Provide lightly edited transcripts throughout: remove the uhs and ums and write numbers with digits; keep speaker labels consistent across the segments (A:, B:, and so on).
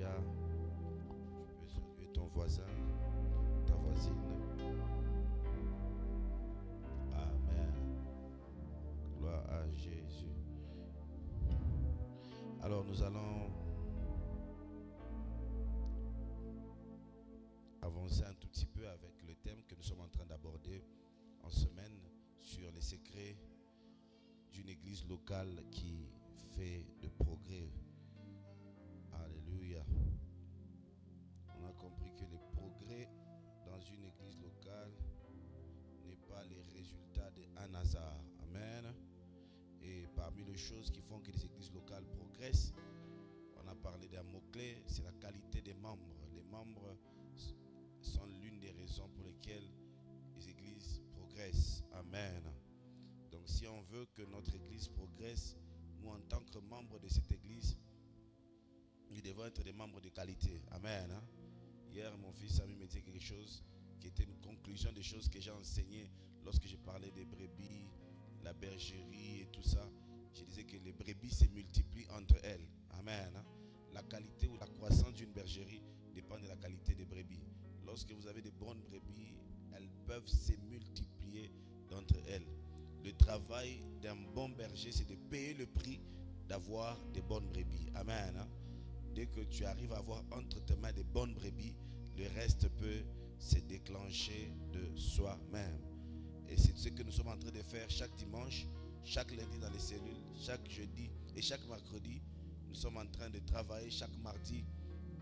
A: Alléluia. Tu peux saluer ton voisin, ta voisine. Amen. Gloire à Jésus. Alors nous allons avancer un tout petit peu avec le thème que nous sommes en train d'aborder en semaine sur les secrets d'une église locale qui fait de progrès. Alléluia. On a compris que les progrès dans une église locale n'est pas les résultats d'un hasard. Amen. Et parmi les choses qui font que les églises locales progressent, on a parlé d'un mot-clé, c'est la qualité des membres. Les membres sont l'une des raisons pour lesquelles les églises progressent. Amen. Donc si on veut que notre église progresse, nous en tant que membres de cette église, nous devons être des membres de qualité. Amen. Hier, mon fils Samy me dit quelque chose qui était une conclusion des choses que j'ai enseignées lorsque je parlais des brebis, la bergerie et tout ça. Je disais que les brebis se multiplient entre elles. Amen. La qualité ou la croissance d'une bergerie dépend de la qualité des brebis. Lorsque vous avez des bonnes brebis, elles peuvent se multiplier d'entre elles. Le travail d'un bon berger, c'est de payer le prix d'avoir des bonnes brebis. Amen. Dès que tu arrives à avoir entre tes mains des bonnes brebis, le reste peut se déclencher de soi-même. Et c'est ce que nous sommes en train de faire chaque dimanche, chaque lundi dans les cellules, chaque jeudi et chaque mercredi. Nous sommes en train de travailler chaque mardi,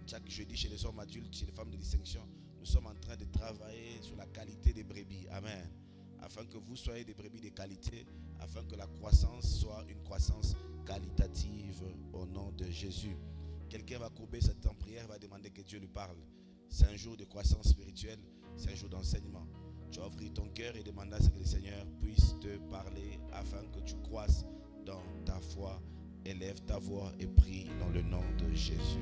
A: chaque jeudi chez les hommes adultes, chez les femmes de distinction. Nous sommes en train de travailler sur la qualité des brebis. Amen. Afin que vous soyez des brebis de qualité, afin que la croissance soit une croissance qualitative au nom de Jésus. Quelqu'un va courber cette en prière, va demander que Dieu lui parle. C'est un jour de croissance spirituelle, c'est un jour d'enseignement. Tu vas ouvrir ton cœur et demander à ce que le Seigneur puisse te parler afin que tu croisses dans ta foi. Élève ta voix et prie dans le nom de Jésus.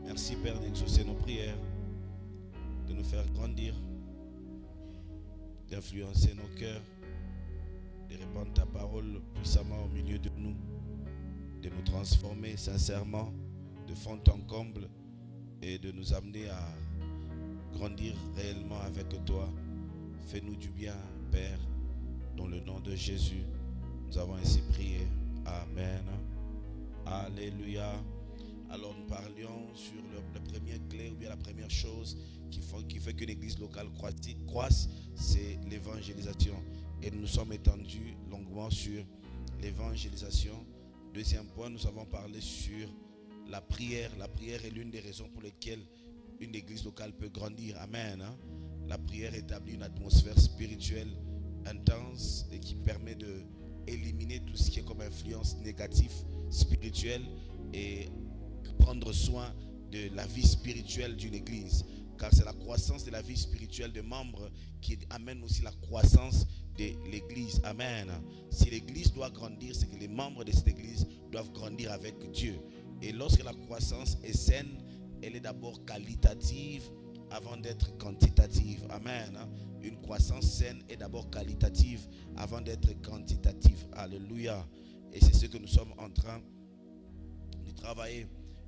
A: Merci Père d'exaucer nos prières, de nous faire grandir, d'influencer nos cœurs, de répandre ta parole puissamment au milieu de nous, de nous transformer sincèrement de fond en comble et de nous amener à grandir réellement avec toi. Fais-nous du bien, Père, dans le nom de Jésus. Nous avons ainsi prié. Amen. Alléluia. Alors nous parlions sur la première clé ou bien la première chose qui fait qu'une église locale croisse, c'est l'évangélisation. Et nous nous sommes étendus longuement sur l'évangélisation. Deuxième point, nous avons parlé sur la prière. La prière est l'une des raisons pour lesquelles une église locale peut grandir. Amen. La prière établit une atmosphère spirituelle intense et qui permet de éliminer tout ce qui est comme influence négative spirituelle et prendre soin de la vie spirituelle d'une église, car c'est la croissance de la vie spirituelle des membres qui amène aussi la croissance de l'église. Amen. Si l'église doit grandir, c'est que les membres de cette église doivent grandir avec Dieu. Et lorsque la croissance est saine, elle est d'abord qualitative avant d'être quantitative. Amen. Une croissance saine est d'abord qualitative avant d'être quantitative. Alléluia. Et c'est ce que nous sommes en train de travailler.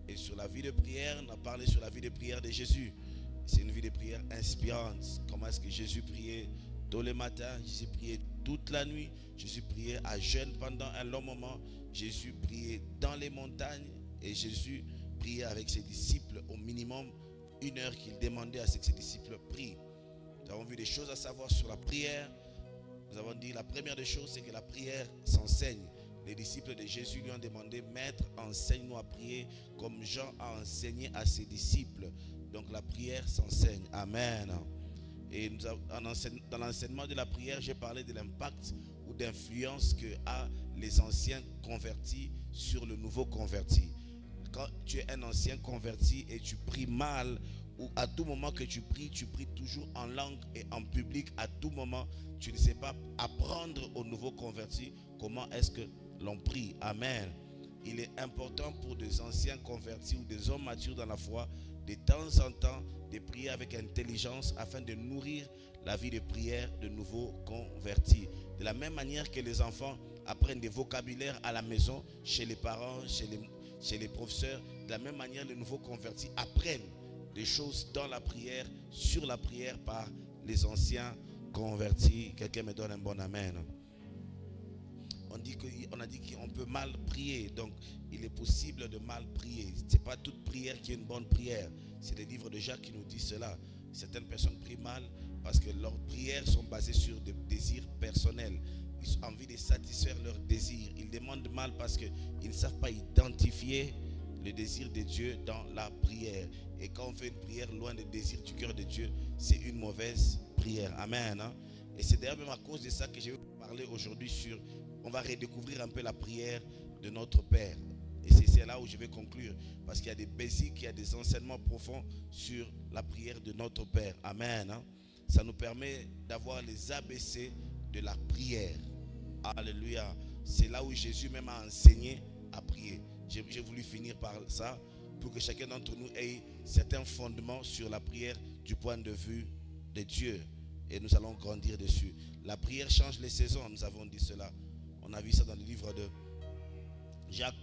A: Et sur la vie de prière, on a parlé sur la vie de prière de Jésus. C'est une vie de prière inspirante. Comment est-ce que Jésus priait tôt le matin, Jésus priait toute la nuit, Jésus priait à jeûne pendant un long moment, Jésus priait dans les montagnes et Jésus priait avec ses disciples au minimum 1 heure qu'il demandait à ce que ses disciples prient. Nous avons vu des choses à savoir sur la prière. Nous avons dit la première des choses, c'est que la prière s'enseigne. Les disciples de Jésus lui ont demandé, Maître, enseigne-nous à prier comme Jean a enseigné à ses disciples. Donc la prière s'enseigne. Amen. Et dans l'enseignement de la prière, j'ai parlé de l'impact ou d'influence que a les anciens convertis sur le nouveau converti. Quand tu es un ancien converti et tu pries mal, ou à tout moment que tu pries toujours en langue et en public, à tout moment, tu ne sais pas apprendre au nouveau converti comment est-ce que l'on prie. Amen. il est important pour des anciens convertis ou des hommes matures dans la foi, de temps en temps, de prier avec intelligence afin de nourrir la vie de prière de nouveaux convertis. De la même manière que les enfants apprennent des vocabulaires à la maison, chez les parents, chez les professeurs, de la même manière, les nouveaux convertis apprennent des choses dans la prière, sur la prière par les anciens convertis. Quelqu'un me donne un bon amen. On a dit qu'on peut mal prier, donc il est possible de mal prier. Ce n'est pas toute prière qui est une bonne prière. C'est le livre de Jacques qui nous dit cela. Certaines personnes prient mal parce que leurs prières sont basées sur des désirs personnels. Ils ont envie de satisfaire leurs désirs. Ils demandent mal parce qu'ils ne savent pas identifier le désir de Dieu dans la prière. Et quand on fait une prière loin des désirs du cœur de Dieu, c'est une mauvaise prière. Amen. Et c'est d'ailleurs même à cause de ça que je vais vous parler aujourd'hui sur... On va redécouvrir un peu la prière de notre Père. Et c'est là où je vais conclure. Parce qu'il y a des basiques, il y a des enseignements profonds sur la prière de notre Père. Amen. Ça nous permet d'avoir les ABC de la prière. Alléluia. C'est là où Jésus même a enseigné à prier. J'ai voulu finir par ça pour que chacun d'entre nous ait certains fondements sur la prière du point de vue de Dieu. Et nous allons grandir dessus. La prière change les saisons, nous avons dit cela. On a vu ça dans le livre de Jacques.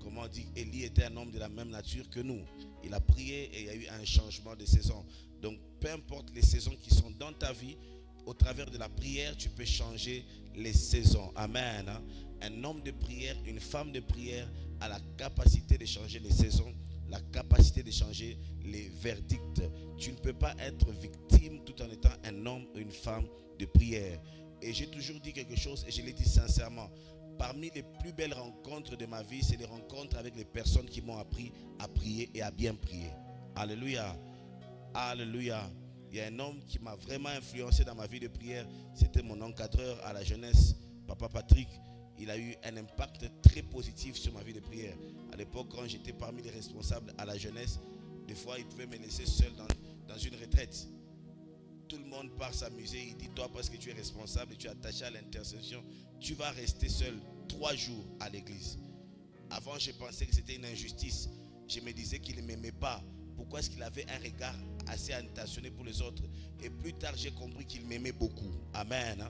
A: Comment on dit, Élie était un homme de la même nature que nous. Il a prié et il y a eu un changement de saison. Donc peu importe les saisons qui sont dans ta vie, au travers de la prière, tu peux changer les saisons. Amen. Un homme de prière, une femme de prière a la capacité de changer les saisons, la capacité de changer les verdicts. Tu ne peux pas être victime tout en étant un homme ou une femme de prière. Et j'ai toujours dit quelque chose et je l'ai dit sincèrement. Parmi les plus belles rencontres de ma vie, c'est les rencontres avec les personnes qui m'ont appris à prier et à bien prier. Alléluia. Alléluia. Il y a un homme qui m'a vraiment influencé dans ma vie de prière. C'était mon encadreur à la jeunesse, Papa Patrick. Il a eu un impact très positif sur ma vie de prière. À l'époque, quand j'étais parmi les responsables à la jeunesse, des fois, il pouvait me laisser seul dans une retraite. Tout le monde part s'amuser. Il dit, toi, parce que tu es responsable et tu es attaché à l'intercession, tu vas rester seul 3 jours à l'église. Avant, je pensais que c'était une injustice. Je me disais qu'il ne m'aimait pas. Pourquoi est-ce qu'il avait un regard assez intentionné pour les autres? Et plus tard, j'ai compris qu'il m'aimait beaucoup. Amen.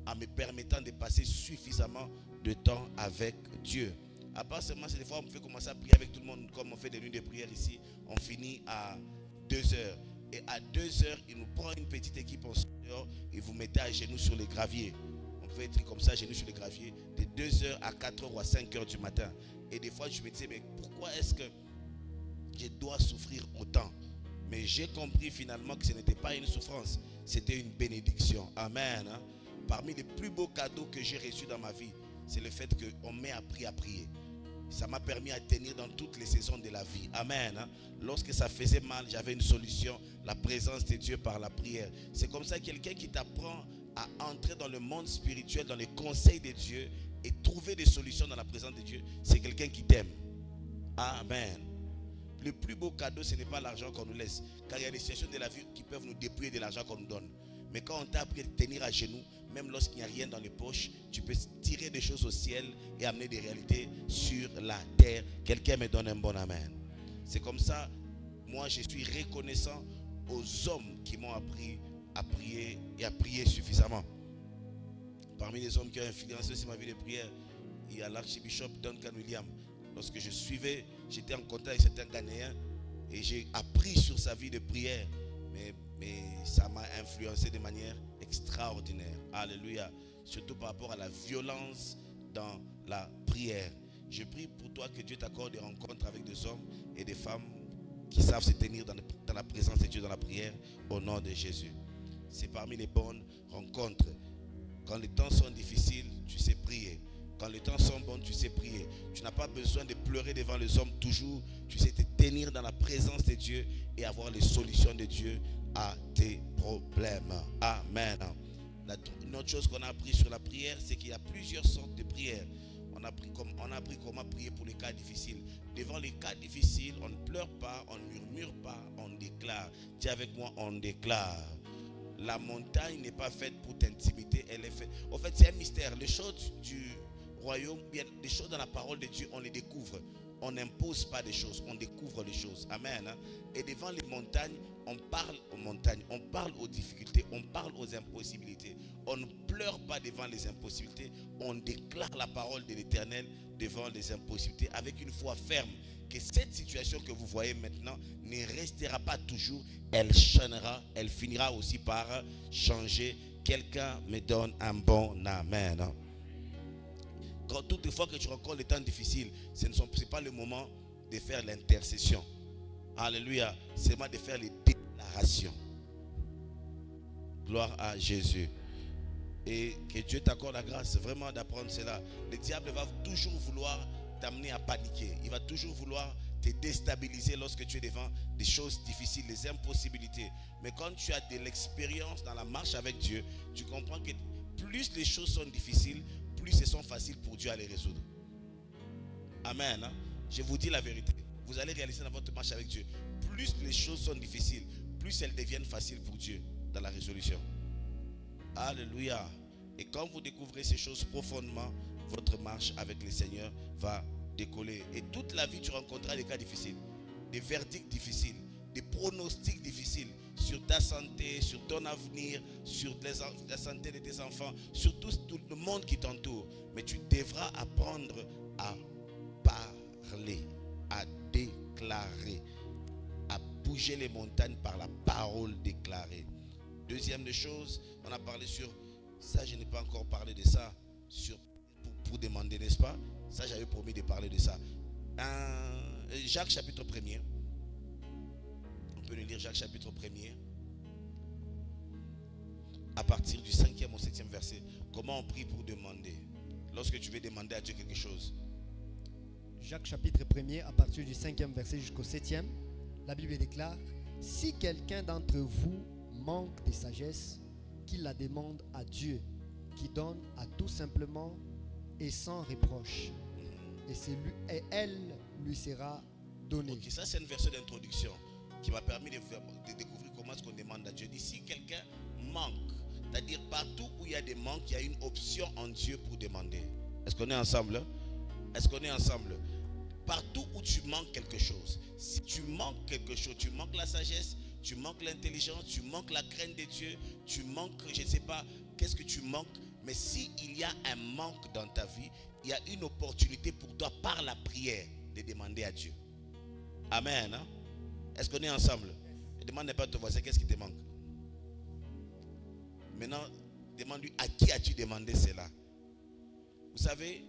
A: En me permettant de passer suffisamment de temps avec Dieu. À part seulement, c'est des fois, on peut commencer à prier avec tout le monde, comme on fait des nuits de prière ici. On finit à 2 heures. Et à 2 heures, il nous prend une petite équipe en dehors et vous mettez à genoux sur les graviers. On peut être comme ça, à genoux sur les graviers, de 2 heures à 4 heures ou à 5 heures du matin. Et des fois, je me disais, mais pourquoi est-ce que je dois souffrir autant? Mais j'ai compris finalement que ce n'était pas une souffrance, c'était une bénédiction. Amen. Parmi les plus beaux cadeaux que j'ai reçus dans ma vie, c'est le fait qu'on m'ait appris à prier. Ça m'a permis à tenir dans toutes les saisons de la vie. Amen. Lorsque ça faisait mal, j'avais une solution. La présence de Dieu par la prière. C'est comme ça, quelqu'un qui t'apprend à entrer dans le monde spirituel, dans les conseils de Dieu et trouver des solutions dans la présence de Dieu. C'est quelqu'un qui t'aime. Amen. Le plus beau cadeau, ce n'est pas l'argent qu'on nous laisse. Car il y a des situations de la vie qui peuvent nous dépouiller de l'argent qu'on nous donne. Mais quand on t'a appris à tenir à genoux, même lorsqu'il n'y a rien dans les poches, tu peux tirer des choses au ciel et amener des réalités sur la terre. Quelqu'un me donne un bon amen. C'est comme ça, moi je suis reconnaissant aux hommes qui m'ont appris à prier et à prier suffisamment. Parmi les hommes qui ont influencé sur ma vie de prière, il y a l'archbishop Duncan Williams. Lorsque je suivais, j'étais en contact avec certains Ghanéens et j'ai appris sur sa vie de prière. Mais ça m'a influencé de manière extraordinaire. Alléluia. Surtout par rapport à la violence dans la prière. Je prie pour toi que Dieu t'accorde des rencontres avec des hommes et des femmes qui savent se tenir dans la présence de Dieu dans la prière au nom de Jésus. C'est parmi les bonnes rencontres. Quand les temps sont difficiles, tu sais prier. Quand les temps sont bons, tu sais prier. Tu n'as pas besoin de pleurer devant les hommes toujours. Tu sais te tenir dans la présence de Dieu et avoir les solutions de Dieu à tes problèmes. Amen. Une autre chose qu'on a appris sur la prière, c'est qu'il y a plusieurs sortes de prières. On a appris comment prier pour les cas difficiles. Devant les cas difficiles, on ne pleure pas, on ne murmure pas, on déclare. Dis avec moi, on déclare. La montagne n'est pas faite pour t'intimider, elle est faite. En fait, c'est un mystère. Les choses royaume, bien des choses dans la parole de Dieu, on les découvre. On n'impose pas des choses, on découvre les choses. Amen. Et devant les montagnes, on parle aux montagnes, on parle aux difficultés, on parle aux impossibilités. On ne pleure pas devant les impossibilités, on déclare la parole de l'Éternel devant les impossibilités avec une foi ferme que cette situation que vous voyez maintenant ne restera pas toujours, elle changera, elle finira aussi par changer. Quelqu'un me donne un bon amen. Quand toutes les fois que tu rencontres les temps difficiles, ce n'est pas le moment de faire l'intercession. Alléluia. C'est le moment de faire les déclarations. Gloire à Jésus. Et que Dieu t'accorde la grâce vraiment d'apprendre cela. Le diable va toujours vouloir t'amener à paniquer. Il va toujours vouloir te déstabiliser lorsque tu es devant des choses difficiles, des impossibilités. Mais quand tu as de l'expérience dans la marche avec Dieu, tu comprends que plus les choses sont difficiles, plus elles sont faciles pour Dieu à les résoudre. Amen. Je vous dis la vérité. Vous allez réaliser dans votre marche avec Dieu, plus les choses sont difficiles, plus elles deviennent faciles pour Dieu dans la résolution. Alléluia. Et quand vous découvrez ces choses profondément, votre marche avec le Seigneur va décoller. Et toute la vie, tu rencontreras des cas difficiles, des verdicts difficiles, des pronostics difficiles sur ta santé, sur ton avenir, sur la santé de tes enfants, sur tout le monde qui t'entoure. Mais tu devras apprendre à parler, à déclarer, à bouger les montagnes par la parole déclarée. Deuxième des choses, on a parlé sur ça, je n'ai pas encore parlé de ça, pour demander, n'est-ce pas? Ça, j'avais promis de parler de ça. Jacques chapitre 1er. On peut le lire, Jacques chapitre 1er. À partir du 5e au 7e verset. Comment on prie pour demander? Lorsque tu veux demander à Dieu quelque chose.
B: Jacques chapitre 1er, à partir du 5e verset jusqu'au 7e. La Bible déclare: si quelqu'un d'entre vous manque de sagesse, qu'il la demande à Dieu, qui donne à tout simplement et sans reproche, et elle lui sera donnée.
A: Okay, ça c'est une verset d'introduction qui m'a permis de découvrir comment est-ce qu'on demande à Dieu. Si quelqu'un manque, c'est-à-dire partout où il y a des manques, il y a une option en Dieu pour demander. Est-ce qu'on est ensemble? Est-ce qu'on est ensemble? Partout où tu manques quelque chose, si tu manques quelque chose, tu manques la sagesse, tu manques l'intelligence, tu manques la crainte de Dieu, tu manques, je ne sais pas, qu'est-ce que tu manques? Mais s'il y a un manque dans ta vie, il y a une opportunité pour toi par la prière de demander à Dieu. Amen. Hein? Est-ce qu'on est ensemble? Ne demande pas à ton voisin qu'est-ce qui te manque. Maintenant, demande-lui à qui as-tu demandé cela. Vous savez,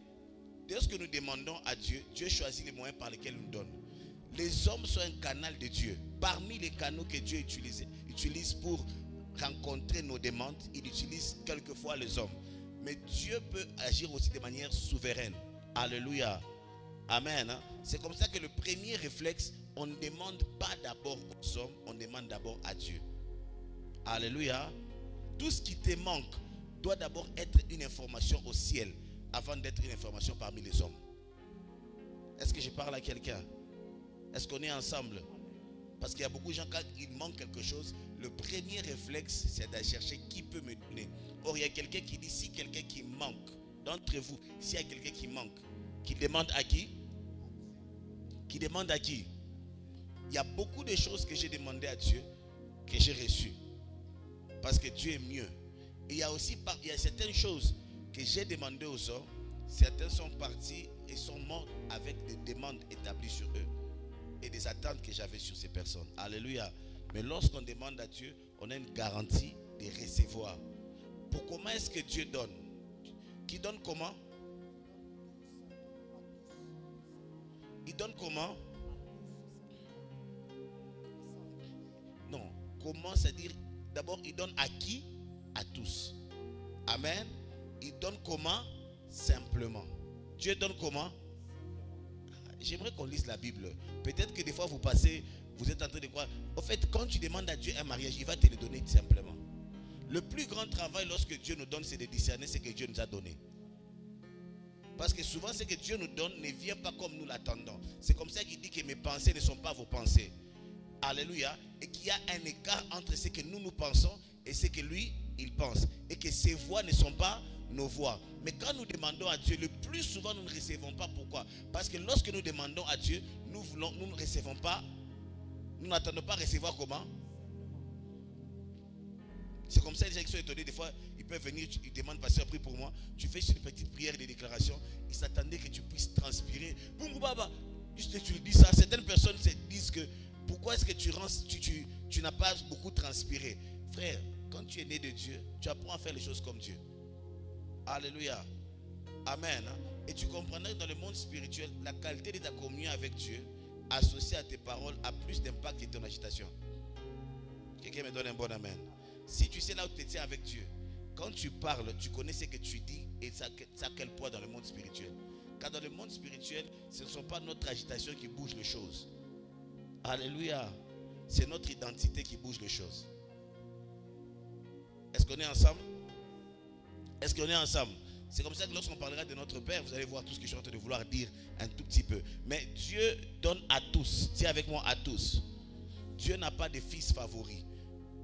A: lorsque nous demandons à Dieu, Dieu choisit les moyens par lesquels il nous donne. Les hommes sont un canal de Dieu. Parmi les canaux que Dieu utilise pour rencontrer nos demandes, il utilise quelquefois les hommes. Mais Dieu peut agir aussi de manière souveraine. Alléluia. Amen. Hein? C'est comme ça que le premier réflexe, on ne demande pas d'abord aux hommes, on demande d'abord à Dieu. Alléluia. Tout ce qui te manque doit d'abord être une information au ciel avant d'être une information parmi les hommes. Est-ce que je parle à quelqu'un? Est-ce qu'on est ensemble? Parce qu'il y a beaucoup de gens, quand il manque quelque chose, le premier réflexe, c'est d'aller chercher qui peut me donner. Or, il y a quelqu'un qui dit, si quelqu'un qui manque, d'entre vous, s'il y a quelqu'un qui manque, qui demande à qui? Qui demande à qui? Il y a beaucoup de choses que j'ai demandé à Dieu, que j'ai reçues. Parce que Dieu est mieux. Et il y a aussi certaines choses que j'ai demandées aux hommes, certains sont partis et sont morts avec des demandes établies sur eux et des attentes que j'avais sur ces personnes. Alléluia. Mais lorsqu'on demande à Dieu, on a une garantie de recevoir. Pour comment est-ce que Dieu donne? Qui donne comment? Il donne comment? Non. Comment, c'est-à-dire, d'abord, il donne à qui? À tous. Amen. Il donne comment? Simplement. Dieu donne comment? J'aimerais qu'on lise la Bible. Peut-être que des fois vous passez, vous êtes en train de croire. En fait, quand tu demandes à Dieu un mariage, il va te le donner simplement. Le plus grand travail lorsque Dieu nous donne, c'est de discerner ce que Dieu nous a donné. Parce que souvent, ce que Dieu nous donne ne vient pas comme nous l'attendons. C'est comme ça qu'il dit que mes pensées ne sont pas vos pensées. Alléluia. Et qu'il y a un écart entre ce que nous pensons et ce que lui, il pense. Et que ses voies ne sont pas nos voix. Mais quand nous demandons à Dieu, le plus souvent nous ne recevons pas. Pourquoi? Parce que lorsque nous demandons à Dieu, nous ne recevons pas. Nous n'attendons pas à recevoir comment? C'est comme ça, les gens qui sont étonnés, des fois, ils peuvent venir, ils demandent, pasteur, prie pour moi. Tu fais une petite prière de déclaration. Ils s'attendaient que tu puisses transpirer. Boum, baba. Juste que tu dis ça. Certaines personnes se disent que pourquoi est-ce que tu n'as pas beaucoup transpiré? Frère, quand tu es né de Dieu, tu apprends à faire les choses comme Dieu. Alléluia. Amen. Et tu comprendras que dans le monde spirituel, la qualité de ta communion avec Dieu, associée à tes paroles, a plus d'impact que ton agitation. Quelqu'un me donne un bon amen. Si tu sais là où tu tiens avec Dieu, quand tu parles, tu connais ce que tu dis et ça a quel poids dans le monde spirituel. Car dans le monde spirituel, ce ne sont pas notre agitation qui bouge les choses. Alléluia. C'est notre identité qui bouge les choses. Est-ce qu'on est ensemble? Est-ce qu'on est ensemble? C'est comme ça que lorsqu'on parlera de notre Père, vous allez voir tout ce que je suis en train de vouloir dire un tout petit peu. Mais Dieu donne à tous. Dis avec moi, à tous. Dieu n'a pas de fils favoris.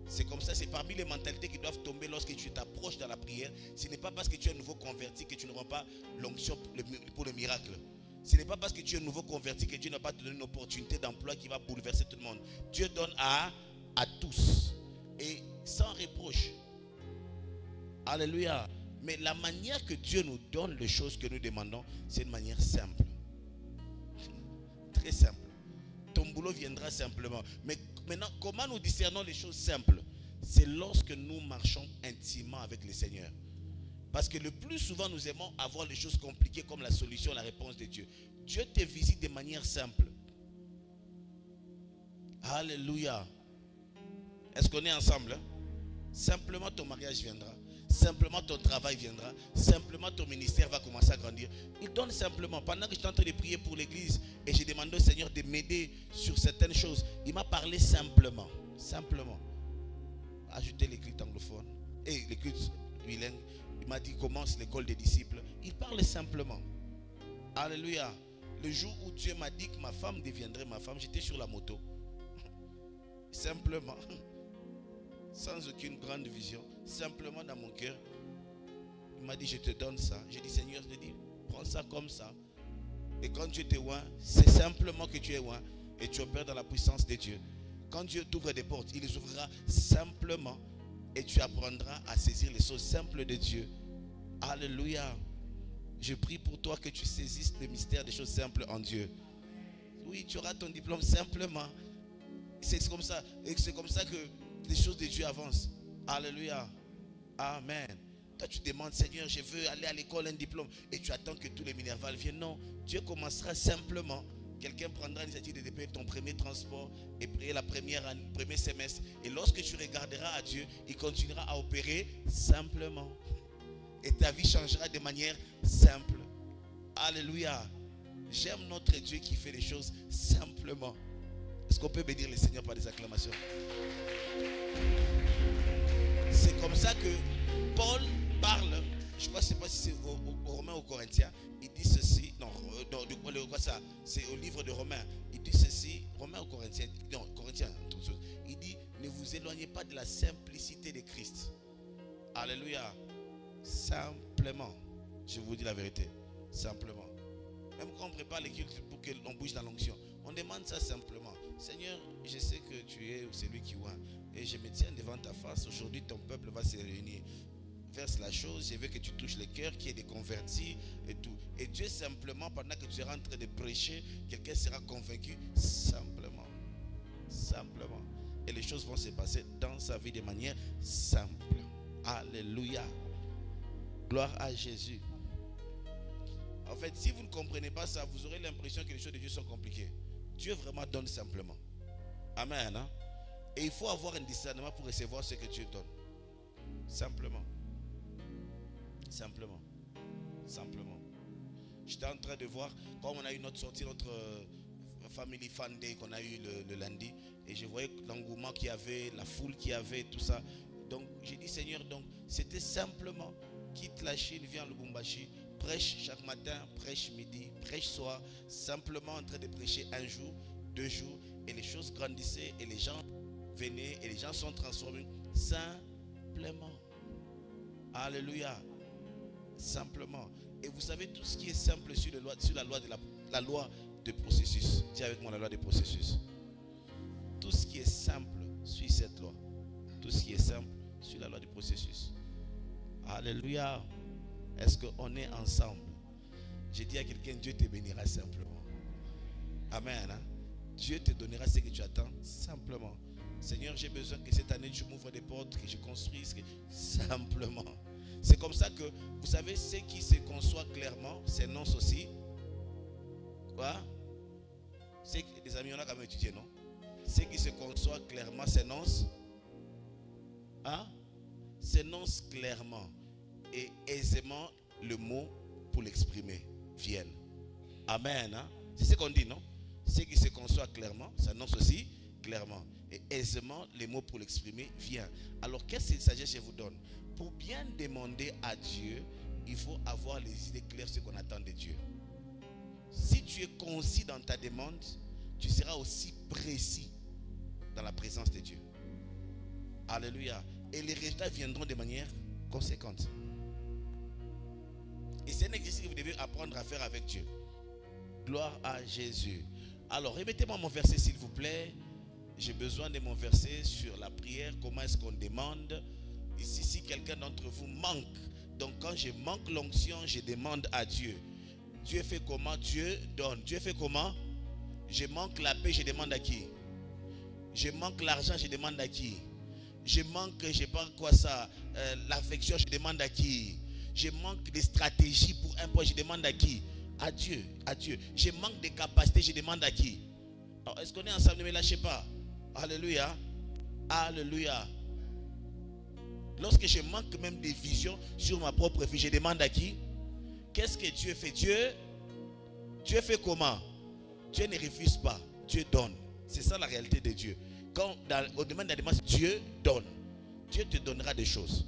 A: C'est comme ça, c'est parmi les mentalités qui doivent tomber lorsque tu t'approches dans la prière. Ce n'est pas parce que tu es nouveau converti que tu n'auras pas l'onction pour le miracle. Ce n'est pas parce que tu es nouveau converti que Dieu n'a pas te donné une opportunité d'emploi qui va bouleverser tout le monde. Dieu donne à tous et sans reproche. Alléluia. Mais la manière que Dieu nous donne les choses que nous demandons, c'est une manière simple. Très simple. Ton boulot viendra simplement. Mais maintenant, comment nous discernons les choses simples? C'est lorsque nous marchons intimement avec le Seigneur. Parce que le plus souvent, nous aimons avoir les choses compliquées comme la solution, la réponse de Dieu. Dieu te visite de manière simple. Alléluia. Est-ce qu'on est ensemble? Simplement, ton mariage viendra. Simplement, ton travail viendra. Simplement, ton ministère va commencer à grandir. Il donne simplement. Pendant que j'étais en train de prier pour l'église et j'ai demandé au Seigneur de m'aider sur certaines choses, il m'a parlé simplement. Simplement. Ajouter les cultes anglophones et les cultes bilingues. Il m'a dit commence l'école des disciples. Il parle simplement. Alléluia. Le jour où Dieu m'a dit que ma femme deviendrait ma femme, j'étais sur la moto. Simplement. Sans aucune grande vision. Simplement dans mon cœur. Il m'a dit je te donne ça. J'ai dit Seigneur, je dis prends ça comme ça. Et quand Dieu te oint, c'est simplement que tu es oint. Et tu opères dans la puissance de Dieu. Quand Dieu t'ouvre des portes, il les ouvrira simplement. Et tu apprendras à saisir les choses simples de Dieu. Alléluia. Je prie pour toi que tu saisisses le mystère des choses simples en Dieu. Oui, tu auras ton diplôme simplement. C'est comme ça. Et c'est comme ça que les choses de Dieu avancent. Alléluia. Amen. Toi, tu demandes, Seigneur, je veux aller à l'école, un diplôme. Et tu attends que tous les minervales viennent. Non, Dieu commencera simplement. Quelqu'un prendra l'initiative de payer ton premier transport et payer la première année, premier semestre. Et lorsque tu regarderas à Dieu, il continuera à opérer simplement. Et ta vie changera de manière simple. Alléluia. J'aime notre Dieu qui fait les choses simplement. Est-ce qu'on peut bénir le Seigneur par des acclamations? C'est comme ça que Paul parle. Je crois, je ne sais pas si c'est aux Romains ou aux Corinthiens. Il dit ceci. Non, c'est au livre de Romains. Il dit ceci. Romains ou Corinthiens? Non, Corinthiens. Il dit ne vous éloignez pas de la simplicité de Christ. Alléluia. Simplement. Je vous dis la vérité. Simplement. Même quand on prépare les cultes pour que l'on bouge dans l'onction, on demande ça simplement. Seigneur, je sais que tu es celui qui oint. Et je me tiens devant ta face. Aujourd'hui, ton peuple va se réunir. Verse la chose, je veux que tu touches les cœurs, qu'il y ait des convertis et tout. Et Dieu simplement, pendant que tu seras en train de prêcher, quelqu'un sera convaincu simplement. Simplement. Et les choses vont se passer dans sa vie de manière simple. Alléluia. Gloire à Jésus. En fait, si vous ne comprenez pas ça, vous aurez l'impression que les choses de Dieu sont compliquées. Dieu vraiment donne simplement. Amen. Hein? Et il faut avoir un discernement pour recevoir ce que Dieu donne. Simplement. Simplement. Simplement. J'étais en train de voir, quand on a eu notre sortie, notre Family Fun Day qu'on a eu le lundi, et je voyais l'engouement qu'il y avait, la foule qu'il y avait, tout ça. Donc j'ai dit Seigneur, donc c'était simplement, quitte la Chine, viens à Lubumbashi, prêche chaque matin, prêche midi, prêche soir, simplement en train de prêcher un jour, 2 jours, et les choses grandissaient, et les gens venaient, et les gens sont transformés simplement. Alléluia. Simplement. Et vous savez, tout ce qui est simple sur la loi de processus. Dis avec moi la loi de processus. Tout ce qui est simple suit cette loi. Tout ce qui est simple suit la loi du processus. Alléluia. Est-ce qu'on est ensemble? J'ai dit à quelqu'un, Dieu te bénira simplement. Amen. Hein? Dieu te donnera ce que tu attends simplement. Seigneur, j'ai besoin que cette année tu m'ouvres des portes, que je construise simplement. C'est comme ça que, vous savez, ce qui se conçoit clairement s'énonce aussi. Quoi? C'est que les amis, on a quand même étudié, non? Ce qui se conçoit clairement s'énonce. Hein? S'énonce clairement. Et aisément, le mot pour l'exprimer vienne. Amen. Hein? C'est ce qu'on dit, non? Ce qui se conçoit clairement s'annonce aussi clairement. Et aisément, les mots pour l'exprimer viennent. Alors, qu'est-ce que sagesse je vous donne? Pour bien demander à Dieu, il faut avoir les idées claires ce qu'on attend de Dieu. Si tu es concis dans ta demande, tu seras aussi précis dans la présence de Dieu. Alléluia. Et les résultats viendront de manière conséquente. Et c'est un exercice que vous devez apprendre à faire avec Dieu. Gloire à Jésus. Alors, remettez-moi mon verset s'il vous plaît. J'ai besoin de mon verset sur la prière. Comment est-ce qu'on demande? Ici, si quelqu'un d'entre vous manque, donc quand je manque l'onction, je demande à Dieu. Dieu fait comment? Dieu donne. Dieu fait comment? Je manque la paix, je demande à qui? Je manque l'argent, je demande à qui? Je manque, je sais pas quoi ça, l'affection, je demande à qui? Je manque de stratégie pour un point, je demande à qui? À Dieu, à Dieu. Je manque de capacité, je demande à qui? Alors, est-ce qu'on est ensemble? Ne me lâchez pas. Alléluia. Alléluia. Lorsque je manque même de vision sur ma propre vie, je demande à qui? Qu'est-ce que Dieu fait? Dieu fait comment? Dieu ne refuse pas. Dieu donne. C'est ça la réalité de Dieu. Quand on demande à la demande, Dieu donne. Dieu te donnera des choses.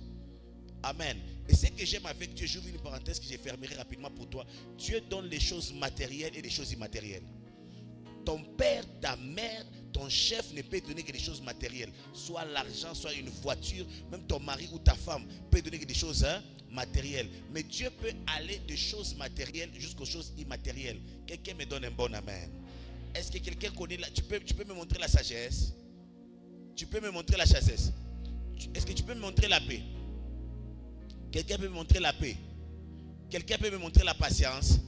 A: Amen. Et ce que j'aime avec Dieu, j'ouvre une parenthèse que je fermerai rapidement pour toi. Dieu donne les choses matérielles et les choses immatérielles. Ton père, ta mère, ton chef ne peut donner que des choses matérielles. Soit l'argent, soit une voiture. Même ton mari ou ta femme peut donner que des choses matérielles. Mais Dieu peut aller de choses matérielles jusqu'aux choses immatérielles. Quelqu'un me donne un bon amen. Est-ce que quelqu'un connaît tu peux me montrer la sagesse? Tu peux me montrer la sagesse? Est-ce que tu peux me montrer la paix? Quelqu'un peut me montrer la paix? Quelqu'un peut me montrer la patience?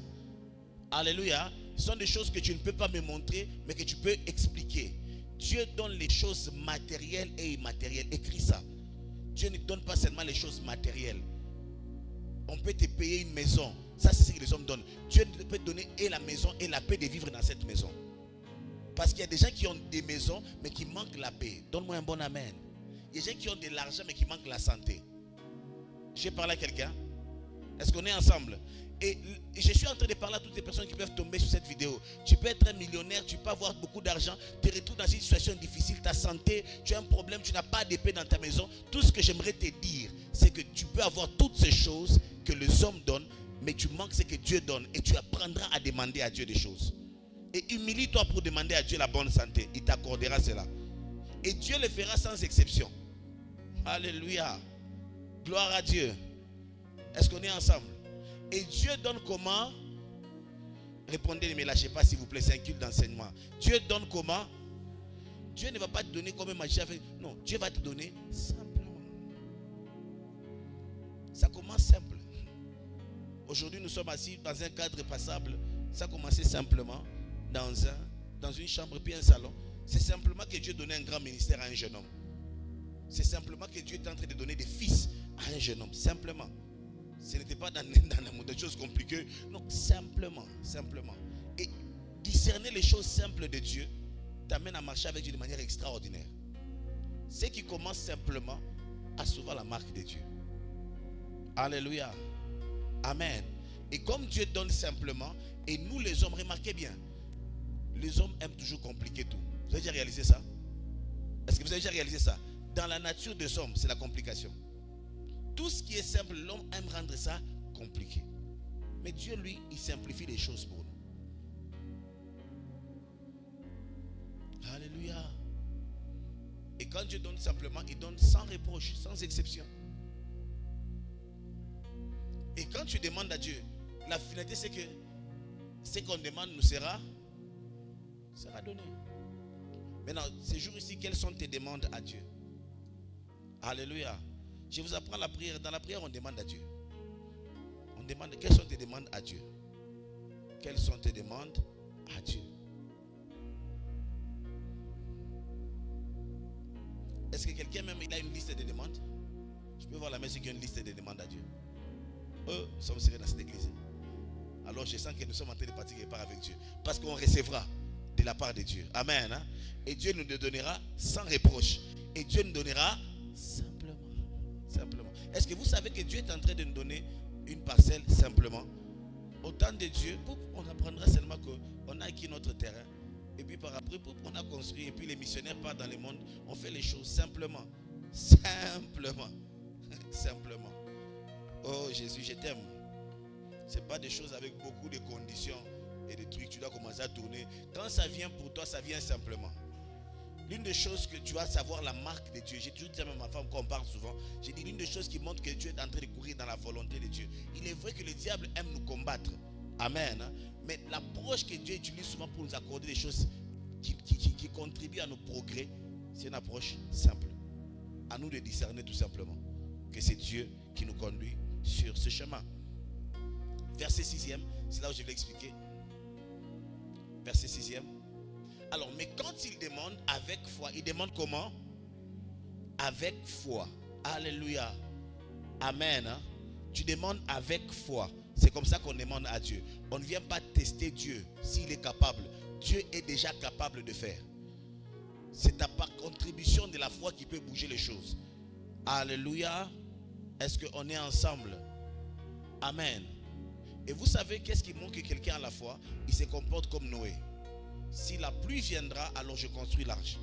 A: Alléluia. Ce sont des choses que tu ne peux pas me montrer, mais que tu peux expliquer. Dieu donne les choses matérielles et immatérielles. Écris ça. Dieu ne donne pas seulement les choses matérielles. On peut te payer une maison. Ça, c'est ce que les hommes donnent. Dieu peut te donner et la maison et la paix de vivre dans cette maison. Parce qu'il y a des gens qui ont des maisons, mais qui manquent la paix. Donne-moi un bon amen. Il y a des gens qui ont de l'argent, mais qui manquent la santé. J'ai parlé à quelqu'un? Est-ce qu'on est ensemble? Et je suis en train de parler à toutes les personnes qui peuvent tomber sur cette vidéo. Tu peux être un millionnaire, tu peux avoir beaucoup d'argent, tu te retrouves dans une situation difficile, ta santé, tu as un problème, tu n'as pas de paix dans ta maison. Tout ce que j'aimerais te dire, c'est que tu peux avoir toutes ces choses que les hommes donnent, mais tu manques ce que Dieu donne. Et tu apprendras à demander à Dieu des choses. Et humilie-toi pour demander à Dieu la bonne santé. Il t'accordera cela. Et Dieu le fera sans exception. Alléluia. Gloire à Dieu. Est-ce qu'on est ensemble? Et Dieu donne comment? Répondez, ne me lâchez pas s'il vous plaît, c'est un culte d'enseignement. Dieu donne comment? Dieu ne va pas te donner comme un magicien. Non, Dieu va te donner simplement. Ça commence simple. Aujourd'hui, nous sommes assis dans un cadre passable. Ça a commencé simplement dans une chambre puis un salon. C'est simplement que Dieu donnait un grand ministère à un jeune homme. C'est simplement que Dieu est en train de donner des fils à un jeune homme. Simplement. Ce n'était pas dans des choses compliquées. Non, simplement. Et discerner les choses simples de Dieu t'amène à marcher avec Dieu de manière extraordinaire. Ce qui commence simplement a souvent la marque de Dieu. Alléluia. Amen. Et comme Dieu donne simplement, et nous les hommes, remarquez bien, les hommes aiment toujours compliquer tout. Vous avez déjà réalisé ça? Est-ce que vous avez déjà réalisé ça? Dans la nature des hommes, c'est la complication. Tout ce qui est simple, l'homme aime rendre ça compliqué. Mais Dieu, lui, il simplifie les choses pour nous. Alléluia. Et quand Dieu donne simplement, il donne sans reproche, sans exception. Et quand tu demandes à Dieu, la finalité c'est que ce qu'on demande nous sera donné. Maintenant, ces jours ici, quelles sont tes demandes à Dieu? Alléluia. Je vous apprends la prière. Dans la prière, on demande à Dieu. On demande, quelles sont tes demandes à Dieu? Quelles sont tes demandes à Dieu? Est-ce que quelqu'un même il a une liste de demandes? Je peux voir la messe qui a une liste de demandes à Dieu. Eux, nous sommes sérieux dans cette église. Alors je sens que nous sommes en train de partir quelque part avec Dieu. Parce qu'on recevra de la part de Dieu. Amen. Hein? Et Dieu nous le donnera sans reproche. Et Dieu nous donnera simplement. Simplement. Est-ce que vous savez que Dieu est en train de nous donner une parcelle simplement? Au temps de Dieu, on apprendra seulement qu'on a acquis notre terrain. Et puis par après, on a construit. Et puis les missionnaires partent dans le monde. On fait les choses simplement. Simplement. Simplement. Oh Jésus, je t'aime. Ce n'est pas des choses avec beaucoup de conditions et de trucs. Tu dois commencer à tourner. Quand ça vient pour toi, ça vient simplement. L'une des choses que tu vas savoir la marque de Dieu. J'ai toujours dit à ma femme, quand on parle souvent, j'ai dit l'une des choses qui montre que Dieu est en train de courir dans la volonté de Dieu. Il est vrai que le diable aime nous combattre. Amen. Mais l'approche que Dieu utilise souvent pour nous accorder des choses qui contribuent à nos progrès, c'est une approche simple. À nous de discerner tout simplement que c'est Dieu qui nous conduit sur ce chemin. Verset 6e, c'est là où je vais expliquer. Verset 6e. Alors, mais quand il demande avec foi, il demande comment? Avec foi. Alléluia. Amen. Hein? Tu demandes avec foi. C'est comme ça qu'on demande à Dieu. On ne vient pas tester Dieu s'il est capable. Dieu est déjà capable de faire. C'est ta contribution de la foi qui peut bouger les choses. Alléluia. Est-ce qu'on est ensemble? Amen. Et vous savez qu'est-ce qui montre que quelqu'un a la foi? Il se comporte comme Noé. Si la pluie viendra, alors je construis l'arche.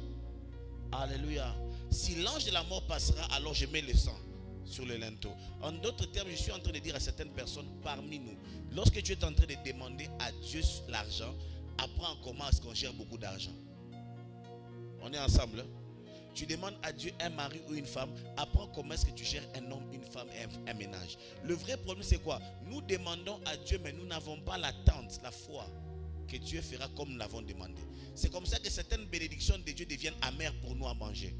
A: Alléluia. Si l'ange de la mort passera, alors je mets le sang sur le linteau. En d'autres termes, je suis en train de dire à certaines personnes parmi nous, lorsque tu es en train de demander à Dieu l'argent, apprends comment est-ce qu'on gère beaucoup d'argent. On est ensemble. Tu demandes à Dieu un mari ou une femme, apprends comment est-ce que tu gères un homme, une femme et un ménage. Le vrai problème c'est quoi? Nous demandons à Dieu, mais nous n'avons pas l'attente, la foi que Dieu fera comme nous l'avons demandé. C'est comme ça que certaines bénédictions de Dieu deviennent amères pour nous à manger.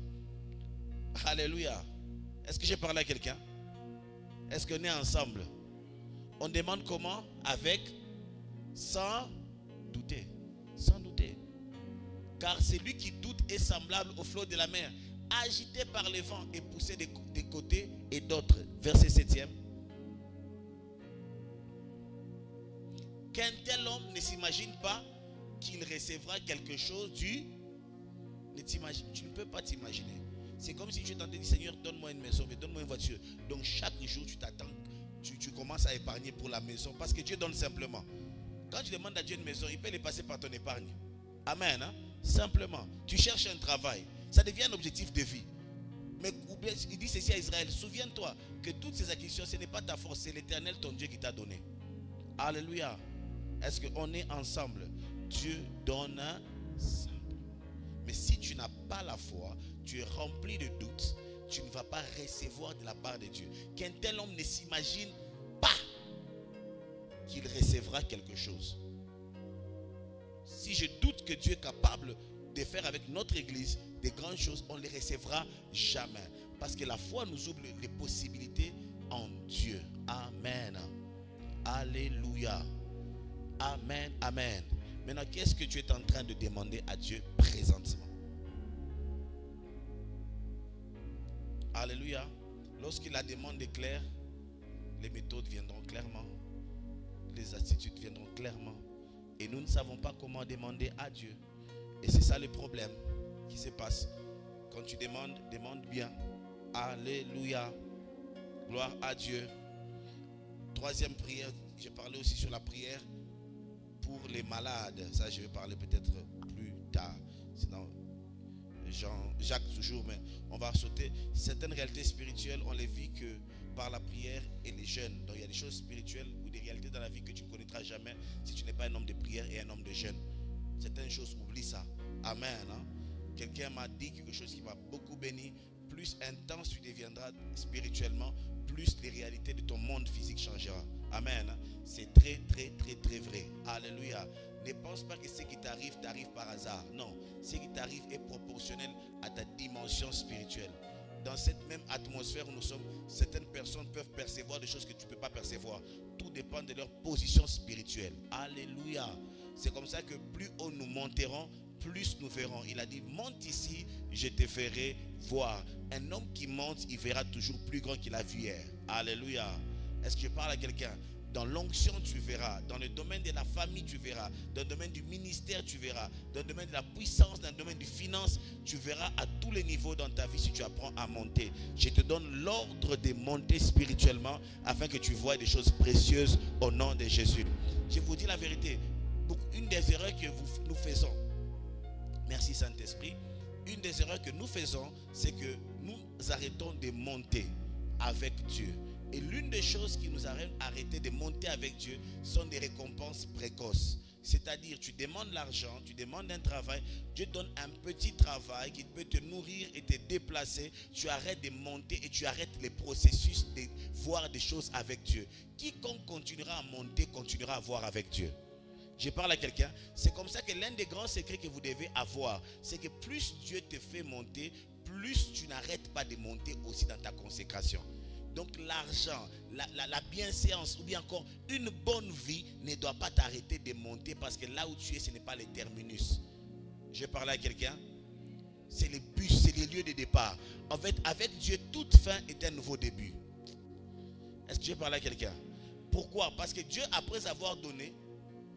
A: Alléluia. Est-ce que j'ai parlé à quelqu'un? Est-ce qu'on est ensemble? On demande comment? Avec, sans douter. Sans douter. Car celui qui doute est semblable au flot de la mer, agité par les vents et poussé des côtés et d'autres. Verset 7e. Qu'un tel homme ne s'imagine pas qu'il recevra quelque chose tu ne peux pas t'imaginer. C'est comme si tu t'entendais dire, Seigneur, donne-moi une maison, mais donne-moi une voiture. Donc chaque jour, tu t'attends, tu commences à épargner pour la maison. Parce que Dieu donne simplement. Quand tu demandes à Dieu une maison, il peut les passer par ton épargne. Amen. Hein? Simplement. Tu cherches un travail. Ça devient un objectif de vie. Mais il dit ceci à Israël. Souviens-toi que toutes ces acquisitions, ce n'est pas ta force, c'est l'Éternel ton Dieu qui t'a donné. Alléluia. Est-ce qu'on est ensemble? Dieu donne simplement. Mais si tu n'as pas la foi, tu es rempli de doutes, tu ne vas pas recevoir de la part de Dieu. Qu'un tel homme ne s'imagine pas qu'il recevra quelque chose. Si je doute que Dieu est capable de faire avec notre église des grandes choses, on ne les recevra jamais. Parce que la foi nous ouvre les possibilités en Dieu. Amen. Alléluia. Amen. Amen. Maintenant, qu'est-ce que tu es en train de demander à Dieu présentement? Alléluia. Lorsque la demande est claire, les méthodes viendront clairement. Les attitudes viendront clairement. Et nous ne savons pas comment demander à Dieu. Et c'est ça le problème qui se passe. Quand tu demandes, demande bien. Alléluia. Gloire à Dieu. Troisième prière, j'ai parlé aussi sur la prière pour les malades. Ça, je vais parler peut-être plus tard. Sinon, Jacques toujours, mais on va sauter. Certaines réalités spirituelles, on les vit que par la prière et les jeûnes. Donc il y a des choses spirituelles ou des réalités dans la vie que tu ne connaîtras jamais si tu n'es pas un homme de prière et un homme de jeûne. Certaines choses, oublie ça. Amen. Hein? Quelqu'un m'a dit quelque chose qui m'a beaucoup béni. Plus intense tu deviendras spirituellement, plus plus les réalités de ton monde physique changera. Amen. C'est très, très, très, très vrai. Alléluia. Ne pense pas que ce qui t'arrive par hasard. Non. Ce qui t'arrive est proportionnel à ta dimension spirituelle. Dans cette même atmosphère où nous sommes, certaines personnes peuvent percevoir des choses que tu ne peux pas percevoir. Tout dépend de leur position spirituelle. Alléluia. C'est comme ça que plus haut nous monterons, plus nous verrons. Il a dit, monte ici, je te ferai voir. Un homme qui monte, il verra toujours plus grand qu'il a vu hier. Alléluia. Est-ce que je parle à quelqu'un? Dans l'onction, tu verras. Dans le domaine de la famille, tu verras. Dans le domaine du ministère, tu verras. Dans le domaine de la puissance, dans le domaine du finance, tu verras à tous les niveaux dans ta vie si tu apprends à monter. Je te donne l'ordre de monter spirituellement afin que tu vois des choses précieuses au nom de Jésus. Je vous dis la vérité. Une des erreurs que nous faisons, merci Saint-Esprit, une des erreurs que nous faisons, c'est que nous arrêtons de monter avec Dieu. Et l'une des choses qui nous arrête d'arrêter de monter avec Dieu sont des récompenses précoces. C'est-à-dire, tu demandes l'argent, tu demandes un travail, Dieu donne un petit travail qui peut te nourrir et te déplacer. Tu arrêtes de monter et tu arrêtes les processus de voir des choses avec Dieu. Quiconque continuera à monter, continuera à voir avec Dieu. Je parle à quelqu'un. C'est comme ça que l'un des grands secrets que vous devez avoir, c'est que plus Dieu te fait monter, plus tu n'arrêtes pas de monter aussi dans ta consécration. Donc l'argent, la bienséance ou bien encore une bonne vie ne doit pas t'arrêter de monter parce que là où tu es, ce n'est pas le terminus. Je parle à quelqu'un. C'est le but, c'est le lieu de départ. En fait, avec Dieu, toute fin est un nouveau début. Est-ce que je parle à quelqu'un? Pourquoi? Parce que Dieu, après avoir donné,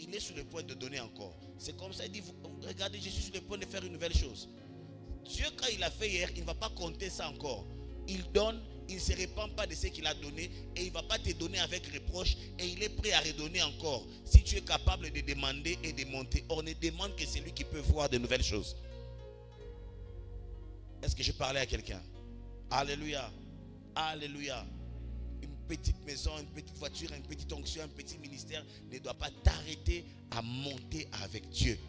A: il est sur le point de donner encore. C'est comme ça, il dit, regardez, je suis sur le point de faire une nouvelle chose. Dieu, quand il a fait hier, il ne va pas compter ça encore. Il donne, il ne se répand pas de ce qu'il a donné et il ne va pas te donner avec reproche et il est prêt à redonner encore. Si tu es capable de demander et de monter, on ne demande que celui qui peut voir de nouvelles choses. Est-ce que je parlais à quelqu'un? Alléluia. Alléluia. Une petite maison, une petite voiture, une petite onction, un petit ministère ne doit pas t'arrêter à monter avec Dieu.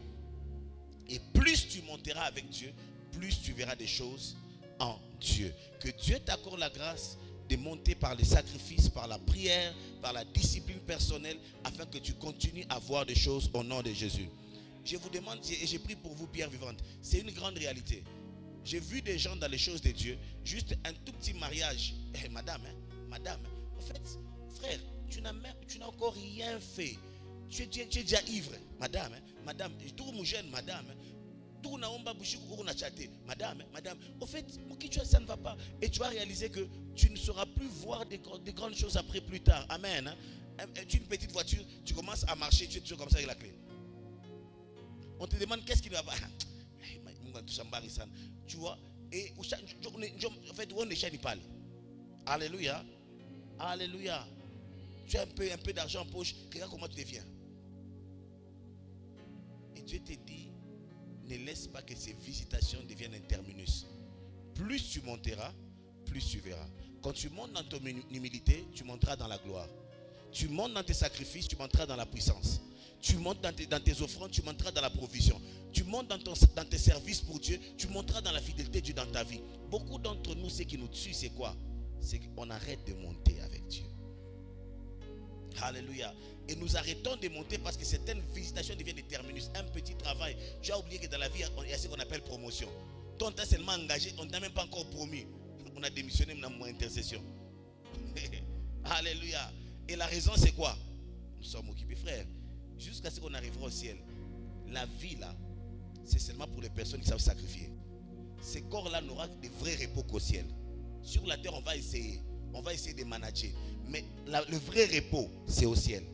A: Et plus tu monteras avec Dieu, plus tu verras des choses en Dieu. Que Dieu t'accorde la grâce de monter par les sacrifices, par la prière, par la discipline personnelle, afin que tu continues à voir des choses au nom de Jésus. Je vous demande, et j'ai pris pour vous pierre vivante, c'est une grande réalité. J'ai vu des gens dans les choses de Dieu, juste un tout petit mariage. Madame, en fait, frère, tu n'as encore rien fait. Tu es déjà ivre. Madame, tout mon jeune, madame. Tout naomba bushiku na chaté. Madame, au fait, ça ne va pas. Et tu vas réaliser que tu ne sauras plus voir des grandes choses après plus tard. Amen. Tu as une petite voiture, tu commences à marcher, tu es toujours comme ça avec la clé. On te demande qu'est-ce qui ne va pas. Tu vois, et en fait, on ne chaîne pas. Alléluia. Alléluia. Tu as un peu d'argent en poche, regarde comment tu deviens. Et Dieu te dit, ne laisse pas que ces visitations deviennent un terminus. Plus tu monteras, plus tu verras. Quand tu montes dans ton humilité, tu monteras dans la gloire. Tu montes dans tes sacrifices, tu monteras dans la puissance. Tu montes dans tes offrandes, tu monteras dans la provision. Tu montes dans tes services pour Dieu, tu monteras dans la fidélité de Dieu dans ta vie. Beaucoup d'entre nous, ce qui nous tue, c'est quoi? C'est qu'on arrête de monter avec Dieu. Alléluia. Et nous arrêtons de monter parce que certaines visitations deviennent des terminus. Un petit travail. Tu as oublié que dans la vie, il y a ce qu'on appelle promotion. Toi, on t'a seulement engagé, on ne t'a même pas encore promis. On a démissionné dans mon intercession. Alléluia. Et la raison, c'est quoi? Nous sommes occupés, frères. Jusqu'à ce qu'on arrivera au ciel. La vie, là, c'est seulement pour les personnes qui savent sacrifier. Ces corps-là n'auront que des vrais repos qu'au ciel. Sur la terre, on va essayer de manager. Mais le vrai repos, c'est au ciel.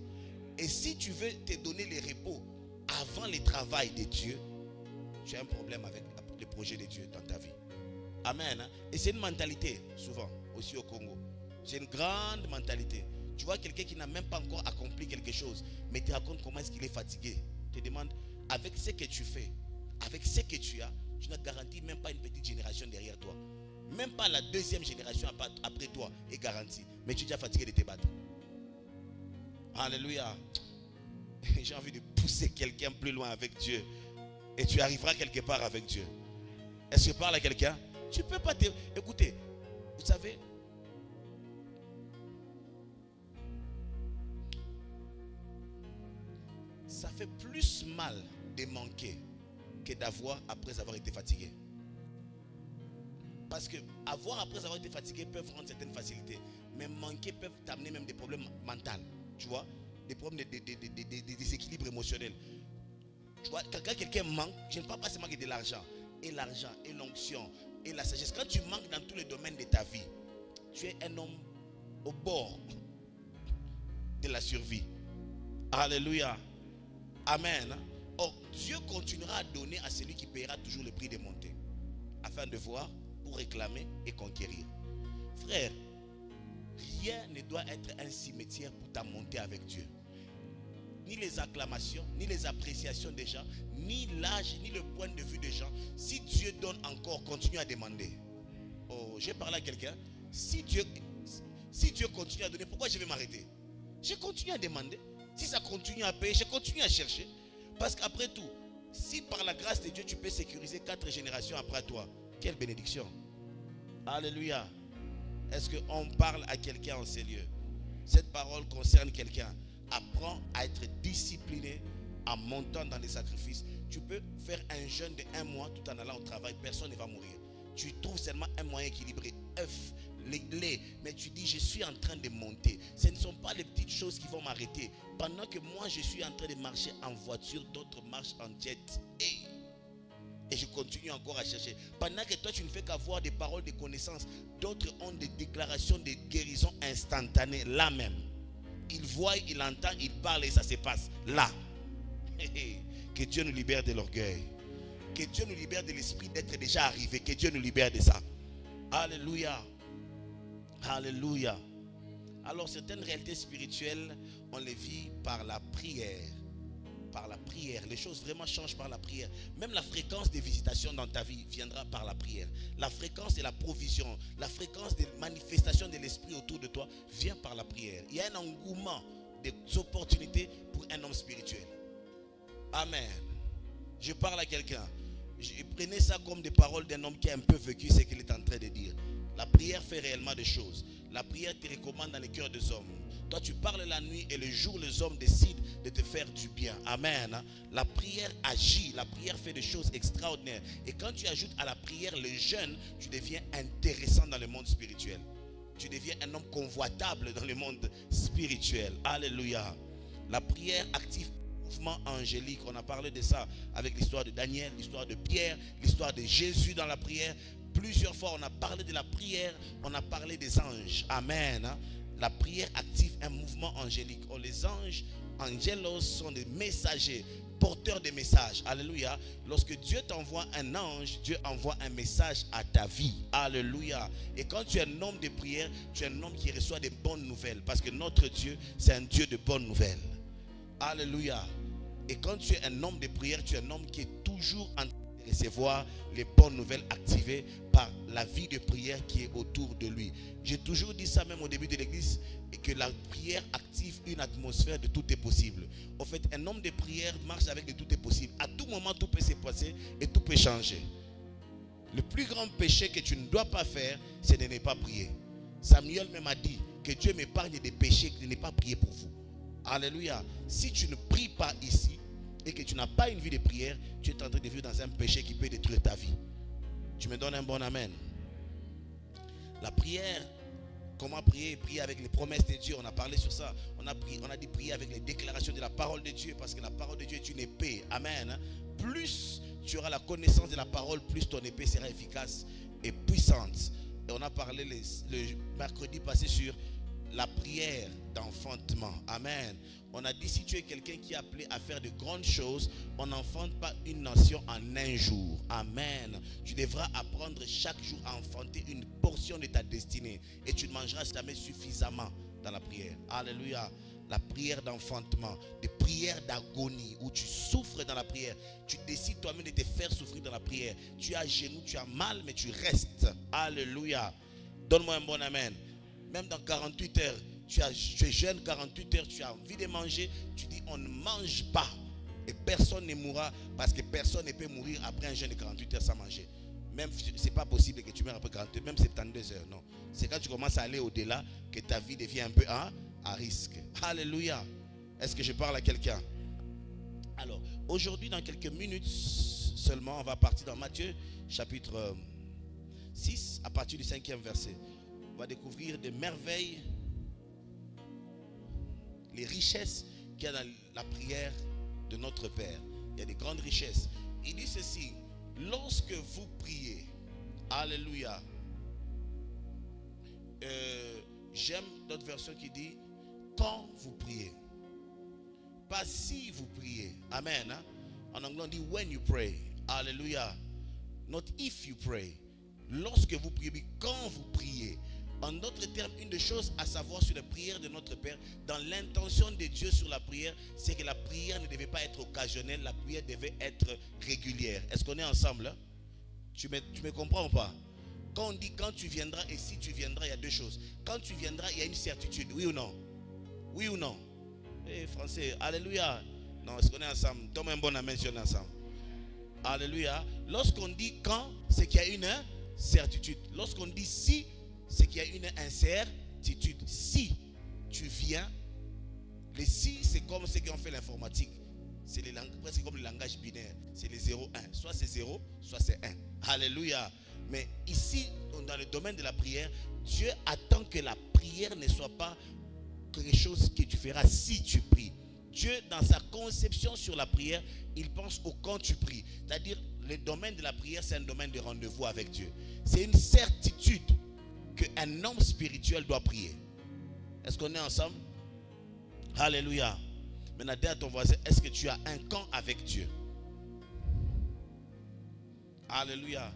A: Et si tu veux te donner les repos avant le travail de Dieu, tu as un problème avec le projet de Dieu dans ta vie. Amen. Et c'est une mentalité, souvent, aussi au Congo. C'est une grande mentalité. Tu vois quelqu'un qui n'a même pas encore accompli quelque chose, mais te raconte comment est-ce qu'il est fatigué. Te demande, avec ce que tu fais, avec ce que tu as, tu n'as garanti même pas une petite génération derrière toi. Même pas la deuxième génération après toi est garantie. Mais tu es déjà fatigué de te battre. Alléluia. J'ai envie de pousser quelqu'un plus loin avec Dieu. Et tu arriveras quelque part avec Dieu. Est-ce que je parle à quelqu'un? Tu ne peux pas te... Écoutez, vous savez, fait plus mal de manquer que d'avoir après avoir été fatigué. Parce que avoir après avoir été fatigué peut rendre certaines facilités, mais manquer peut t'amener même des problèmes mentaux, tu vois, des problèmes de déséquilibre émotionnel. Tu vois, quand quelqu'un manque, je ne parle pas seulement de l'argent, et l'onction, et la sagesse. Quand tu manques dans tous les domaines de ta vie, tu es un homme au bord de la survie. Alléluia. Amen. Or, Dieu continuera à donner à celui qui paiera toujours le prix de monter, afin de voir, pour réclamer et conquérir. Frère, rien ne doit être un cimetière pour ta montée avec Dieu. Ni les acclamations, ni les appréciations des gens, ni l'âge, ni le point de vue des gens. Si Dieu donne encore, continue à demander. Oh, j'ai parlé à quelqu'un. Si Dieu continue à donner, pourquoi je vais m'arrêter? Je continue à demander. Si ça continue à payer, je continue à chercher. Parce qu'après tout, si par la grâce de Dieu, tu peux sécuriser 4 générations après toi, quelle bénédiction. Alléluia. Est-ce qu'on parle à quelqu'un en ces lieux? Cette parole concerne quelqu'un. Apprends à être discipliné en montant dans les sacrifices. Tu peux faire un jeûne de 1 mois tout en allant au travail. Personne ne va mourir. Tu trouves seulement un moyen équilibré. œufs, les lait, mais tu dis je suis en train de monter. Ce ne sont pas les petites choses qui vont m'arrêter. Pendant que moi je suis en train de marcher en voiture, d'autres marchent en jet. Et je continue encore à chercher. Pendant que toi tu ne fais qu'avoir des paroles de connaissance, d'autres ont des déclarations de guérison instantanées là même. Il voit, il entend, il parle et ça se passe là. Que Dieu nous libère de l'orgueil. Que Dieu nous libère de l'esprit d'être déjà arrivé. Que Dieu nous libère de ça. Alléluia. Alléluia. Alors certaines réalités spirituelles, on les vit par la prière. Par la prière. Les choses vraiment changent par la prière. Même la fréquence des visitations dans ta vie viendra par la prière. La fréquence de la provision, la fréquence des manifestations de l'esprit autour de toi vient par la prière. Il y a un engouement des opportunités pour un homme spirituel. Amen. Je parle à quelqu'un. Prenez ça comme des paroles d'un homme qui a un peu vécu ce qu'il est en train de dire. La prière fait réellement des choses. La prière te recommande dans les cœurs des hommes. Toi tu parles la nuit et le jour les hommes décident de te faire du bien. Amen. La prière agit. La prière fait des choses extraordinaires. Et quand tu ajoutes à la prière le jeûne, tu deviens intéressant dans le monde spirituel. Tu deviens un homme convoitable dans le monde spirituel. Alléluia. La prière active mouvement angélique. On a parlé de ça avec l'histoire de Daniel, l'histoire de Pierre, l'histoire de Jésus dans la prière. Plusieurs fois on a parlé de la prière, on a parlé des anges. Amen. La prière active un mouvement angélique. Oh, les anges, angelos, sont des messagers, porteurs de messages. Alléluia. Lorsque Dieu t'envoie un ange, Dieu envoie un message à ta vie. Alléluia. Et quand tu es un homme de prière, tu es un homme qui reçoit des bonnes nouvelles. Parce que notre Dieu, c'est un Dieu de bonnes nouvelles. Alléluia. Et quand tu es un homme de prière, tu es un homme qui est toujours en train de recevoir les bonnes nouvelles activées par la vie de prière qui est autour de lui. J'ai toujours dit ça même au début de l'église, et que la prière active une atmosphère de tout est possible. En fait, un homme de prière marche avec de tout est possible. À tout moment, tout peut se passer et tout peut changer. Le plus grand péché que tu ne dois pas faire, c'est de ne pas prier. Samuel même a dit que Dieu m'épargne des péchés, de ne pas prier pour vous. Alléluia. Si tu ne pries pas ici et que tu n'as pas une vie de prière, tu es en train de vivre dans un péché qui peut détruire ta vie. Tu me donnes un bon amen. La prière, comment prier? Prier avec les promesses de Dieu. On a parlé sur ça. On a dit prier avec les déclarations de la parole de Dieu, parce que la parole de Dieu est une épée. Amen. Plus tu auras la connaissance de la parole, plus ton épée sera efficace et puissante. Et on a parlé le mercredi passé sur la prière d'enfantement. Amen. On a dit, si tu es quelqu'un qui est appelé à faire de grandes choses, on n'enfante pas une nation en un jour. Amen. Tu devras apprendre chaque jour à enfanter une portion de ta destinée. Et tu ne mangeras jamais suffisamment dans la prière. Alléluia. La prière d'enfantement, des prières d'agonie où tu souffres dans la prière. Tu décides toi-même de te faire souffrir dans la prière. Tu es à genoux, tu as mal, mais tu restes. Alléluia. Donne-moi un bon amen. Même dans 48 heures, tu es jeune, 48 heures, tu as envie de manger, tu dis on ne mange pas. Et personne ne mourra, parce que personne ne peut mourir après un jeûne de 48 heures sans manger. Même c'est pas possible que tu meurs après 48 heures, même 72 heures, non. C'est quand tu commences à aller au-delà que ta vie devient un peu à risque. Alléluia. Est-ce que je parle à quelqu'un? Alors, aujourd'hui, dans quelques minutes seulement, on va partir dans Matthieu, chapitre 6, à partir du 5e verset. On va découvrir des merveilles, les richesses qu'il y a dans la prière de notre Père. Il y a des grandes richesses. Il dit ceci: lorsque vous priez, alléluia. J'aime d'autres versions qui disent quand vous priez, pas si vous priez. Amen. Hein? En anglais on dit when you pray. Alléluia. Not if you pray. Lorsque vous priez, mais quand vous priez. En d'autres termes, une des choses à savoir sur la prière de notre Père, dans l'intention de Dieu sur la prière, c'est que la prière ne devait pas être occasionnelle, la prière devait être régulière. Est-ce qu'on est ensemble? Hein? Tu me comprends ou pas? Quand on dit quand tu viendras et si tu viendras, il y a deux choses. Quand tu viendras, il y a une certitude, oui ou non? Oui ou non? Eh, français, alléluia. Non, est-ce qu'on est ensemble? Donne un bon amen si on est ensemble. Alléluia. Lorsqu'on dit quand, c'est qu'il y a une certitude. Lorsqu'on dit si, c'est qu'il y a une incertitude. Si tu viens, les si, c'est comme ceux qui ont fait l'informatique. C'est presque comme le langage binaire. C'est les 0, 1. Soit c'est 0, soit c'est 1. Alléluia. Mais ici, dans le domaine de la prière, Dieu attend que la prière ne soit pas quelque chose que tu feras si tu pries. Dieu, dans sa conception sur la prière, il pense au quand tu pries. C'est-à-dire, le domaine de la prière, c'est un domaine de rendez-vous avec Dieu. C'est une certitude qu'un homme spirituel doit prier. Est-ce qu'on est ensemble? Alléluia. Maintenant, dis à ton voisin, est-ce que tu as un camp avec Dieu? Alléluia.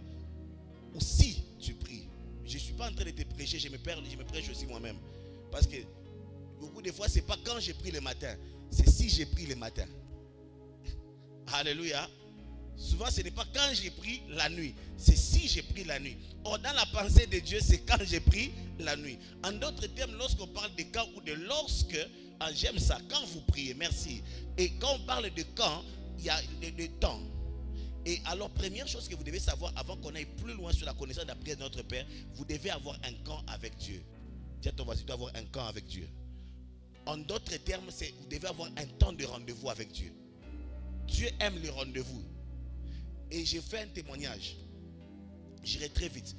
A: Ou si tu pries. Je ne suis pas en train de te prêcher, je me prêche aussi moi-même. Parce que beaucoup de fois, ce n'est pas quand j'ai pris le matin, c'est si j'ai pris le matin. Alléluia. Souvent, ce n'est pas quand j'ai pris la nuit, c'est si j'ai pris la nuit. Or, dans la pensée de Dieu, c'est quand j'ai pris la nuit. En d'autres termes, lorsqu'on parle de quand ou de lorsque, j'aime ça, quand vous priez, merci. Et quand on parle de quand, il y a le temps. Et alors, première chose que vous devez savoir, avant qu'on aille plus loin sur la connaissance de la prière de notre Père, vous devez avoir un camp avec Dieu. Dis à ton voisin, tu dois avoir un camp avec Dieu. En d'autres termes, c'est vous devez avoir un temps de rendez-vous avec Dieu. Dieu aime le rendez-vous. Et j'ai fait un témoignage. J'irai très vite.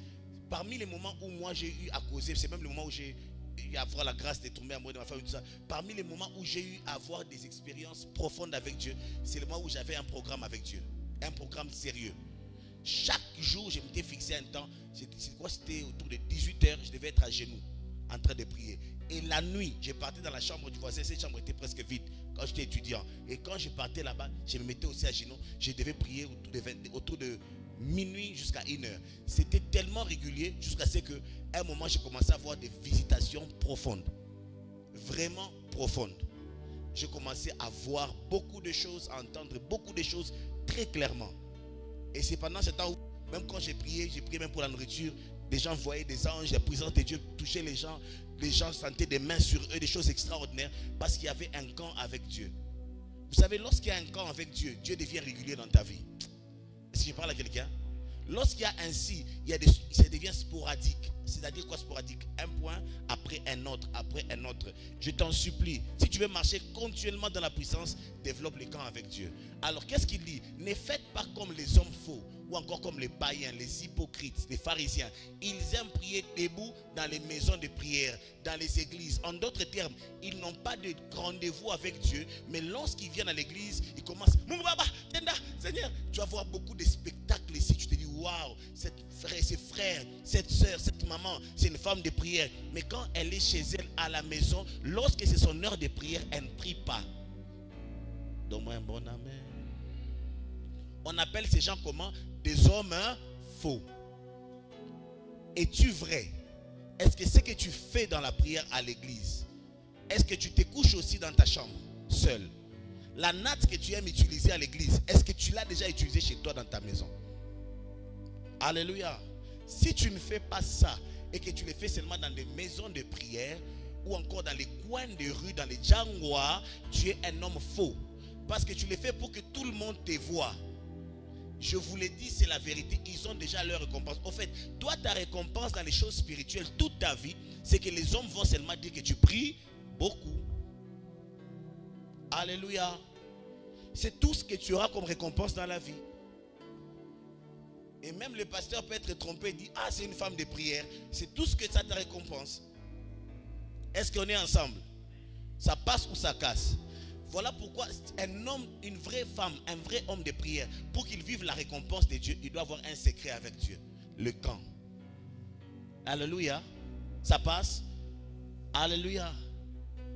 A: Parmi les moments où moi j'ai eu à causer, c'est même le moment où j'ai eu à avoir la grâce de tomber amoureux de ma femme et tout ça. Parmi les moments où j'ai eu à avoir des expériences profondes avec Dieu, c'est le moment où j'avais un programme avec Dieu. Un programme sérieux. Chaque jour, je m'étais fixé un temps. C'était autour de 18h, je devais être à genoux, en train de prier. Et la nuit, je partais dans la chambre du voisin. Cette chambre était presque vide quand j'étais étudiant. Et quand je partais là-bas, je me mettais aussi à genoux. Je devais prier autour de minuit jusqu'à 1h. C'était tellement régulier jusqu'à ce qu'à un moment, j'ai commencé à avoir des visitations profondes. Vraiment profondes. J'ai commencé à voir beaucoup de choses, à entendre beaucoup de choses très clairement. Et c'est pendant ce temps où, même quand j'ai prié même pour la nourriture, des gens voyaient des anges, la présence de Dieu touchait les gens sentaient des mains sur eux, des choses extraordinaires, parce qu'il y avait un camp avec Dieu. Vous savez, lorsqu'il y a un camp avec Dieu, Dieu devient régulier dans ta vie. Est-ce que je parle à quelqu'un? Lorsqu'il y a ainsi, ça devient sporadique. C'est-à-dire quoi sporadique? Un point après un autre, après un autre. Je t'en supplie, si tu veux marcher continuellement dans la puissance, développe le camp avec Dieu. Alors qu'est-ce qu'il dit? Ne faites pas comme les hommes faux, ou encore comme les païens, les hypocrites, les pharisiens. Ils aiment prier debout dans les maisons de prière, dans les églises. En d'autres termes, ils n'ont pas de rendez-vous avec Dieu, mais lorsqu'ils viennent à l'église, ils commencent, Seigneur, tu vas voir beaucoup de spectacles ici. Tu te dis, waouh, ces frères, cette soeur, cette maman, c'est une femme de prière. Mais quand elle est chez elle à la maison, lorsque c'est son heure de prière, elle ne prie pas. Donne-moi un bon amen. On appelle ces gens comment? Des hommes faux. Es-tu vrai? Est-ce que ce que tu fais dans la prière à l'église, est-ce que tu te couches aussi dans ta chambre, seul? La natte que tu aimes utiliser à l'église, est-ce que tu l'as déjà utilisée chez toi dans ta maison? Alléluia. Si tu ne fais pas ça et que tu le fais seulement dans des maisons de prière ou encore dans les coins de rue, dans les djangois, tu es un homme faux. Parce que tu le fais pour que tout le monde te voie. Je vous l'ai dit, c'est la vérité. Ils ont déjà leur récompense. Au fait, toi, ta récompense dans les choses spirituelles toute ta vie, c'est que les hommes vont seulement dire que tu pries beaucoup. Alléluia. C'est tout ce que tu auras comme récompense dans la vie. Et même le pasteur peut être trompé et dire, ah, c'est une femme de prière. C'est tout ce que ça te récompense. Est-ce qu'on est ensemble? Ça passe ou ça casse? Voilà pourquoi un homme, une vraie femme, un vrai homme de prière, pour qu'il vive la récompense de Dieu, il doit avoir un secret avec Dieu. Le camp. Alléluia. Ça passe? Alléluia.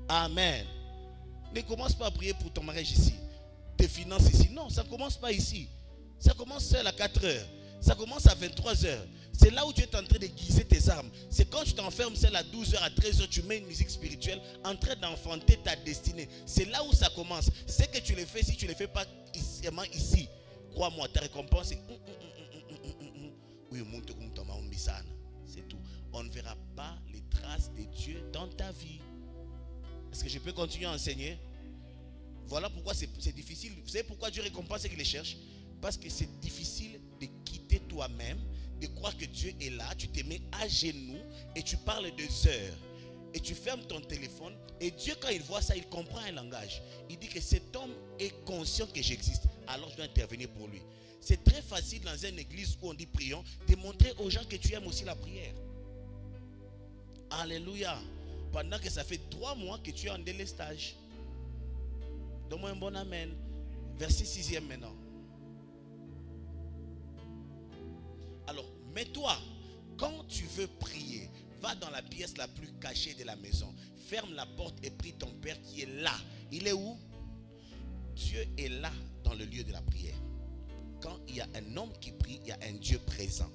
A: Amen. Ne commence pas à prier pour ton mariage ici, tes finances ici. Non, ça ne commence pas ici. Ça commence seul à 4 heures. Ça commence à 23 heures. C'est là où tu es en train de guiser tes armes. C'est quand tu t'enfermes seul à 12 heures, à 13 heures, tu mets une musique spirituelle en train d'enfanter ta destinée. C'est là où ça commence. C'est que tu le fais, si tu ne le fais pas ici, crois-moi, ta récompense est... Oui, c'est tout. On ne verra pas les traces de Dieu dans ta vie. Est-ce que je peux continuer à enseigner? Voilà pourquoi c'est difficile. Vous savez pourquoi Dieu récompense ceux qui les cherchent? Parce que c'est difficile de quitter toi-même, de croire que Dieu est là. Tu te mets à genoux et tu parles 2 heures. Et tu fermes ton téléphone. Et Dieu, quand il voit ça, il comprend un langage. Il dit que cet homme est conscient que j'existe. Alors je dois intervenir pour lui. C'est très facile dans une église où on dit prions, de montrer aux gens que tu aimes aussi la prière. Alléluia. Pendant que ça fait 3 mois que tu es en délestage. Donne-moi un bon amen. Verset 6e maintenant. Alors, mets-toi, quand tu veux prier, va dans la pièce la plus cachée de la maison. Ferme la porte et prie ton Père qui est là. Il est où? Dieu est là dans le lieu de la prière. Quand il y a un homme qui prie, il y a un Dieu présent.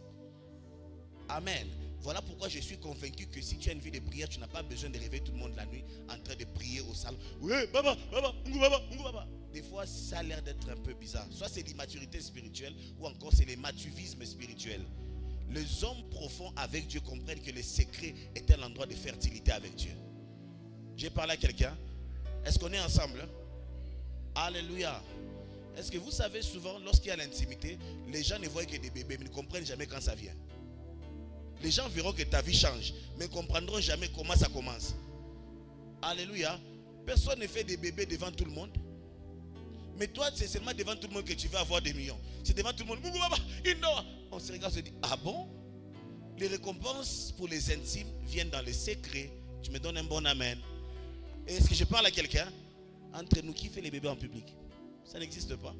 A: Amen. Voilà pourquoi je suis convaincu que si tu as une vie de prière, tu n'as pas besoin de réveiller tout le monde la nuit en train de prier au salon. Oui, baba, baba, baba, baba. Des fois, ça a l'air d'être un peu bizarre. Soit c'est l'immaturité spirituelle ou encore c'est l'ématuvisme spirituel. Les hommes profonds avec Dieu comprennent que le secret est un endroit de fertilité avec Dieu. J'ai parlé à quelqu'un. Est-ce qu'on est ensemble? Alléluia. Est-ce que vous savez souvent, lorsqu'il y a l'intimité, les gens ne voient que des bébés, mais ne comprennent jamais quand ça vient. Les gens verront que ta vie change, mais ne comprendront jamais comment ça commence. Alléluia. Personne ne fait des bébés devant tout le monde. Mais toi, c'est seulement devant tout le monde que tu vas avoir des millions. C'est devant tout le monde. On se regarde et se dit, ah bon? Les récompenses pour les intimes viennent dans les secrets. Tu me donnes un bon amen. Est-ce que je parle à quelqu'un? Entre nous, qui fait les bébés en public? Ça n'existe pas.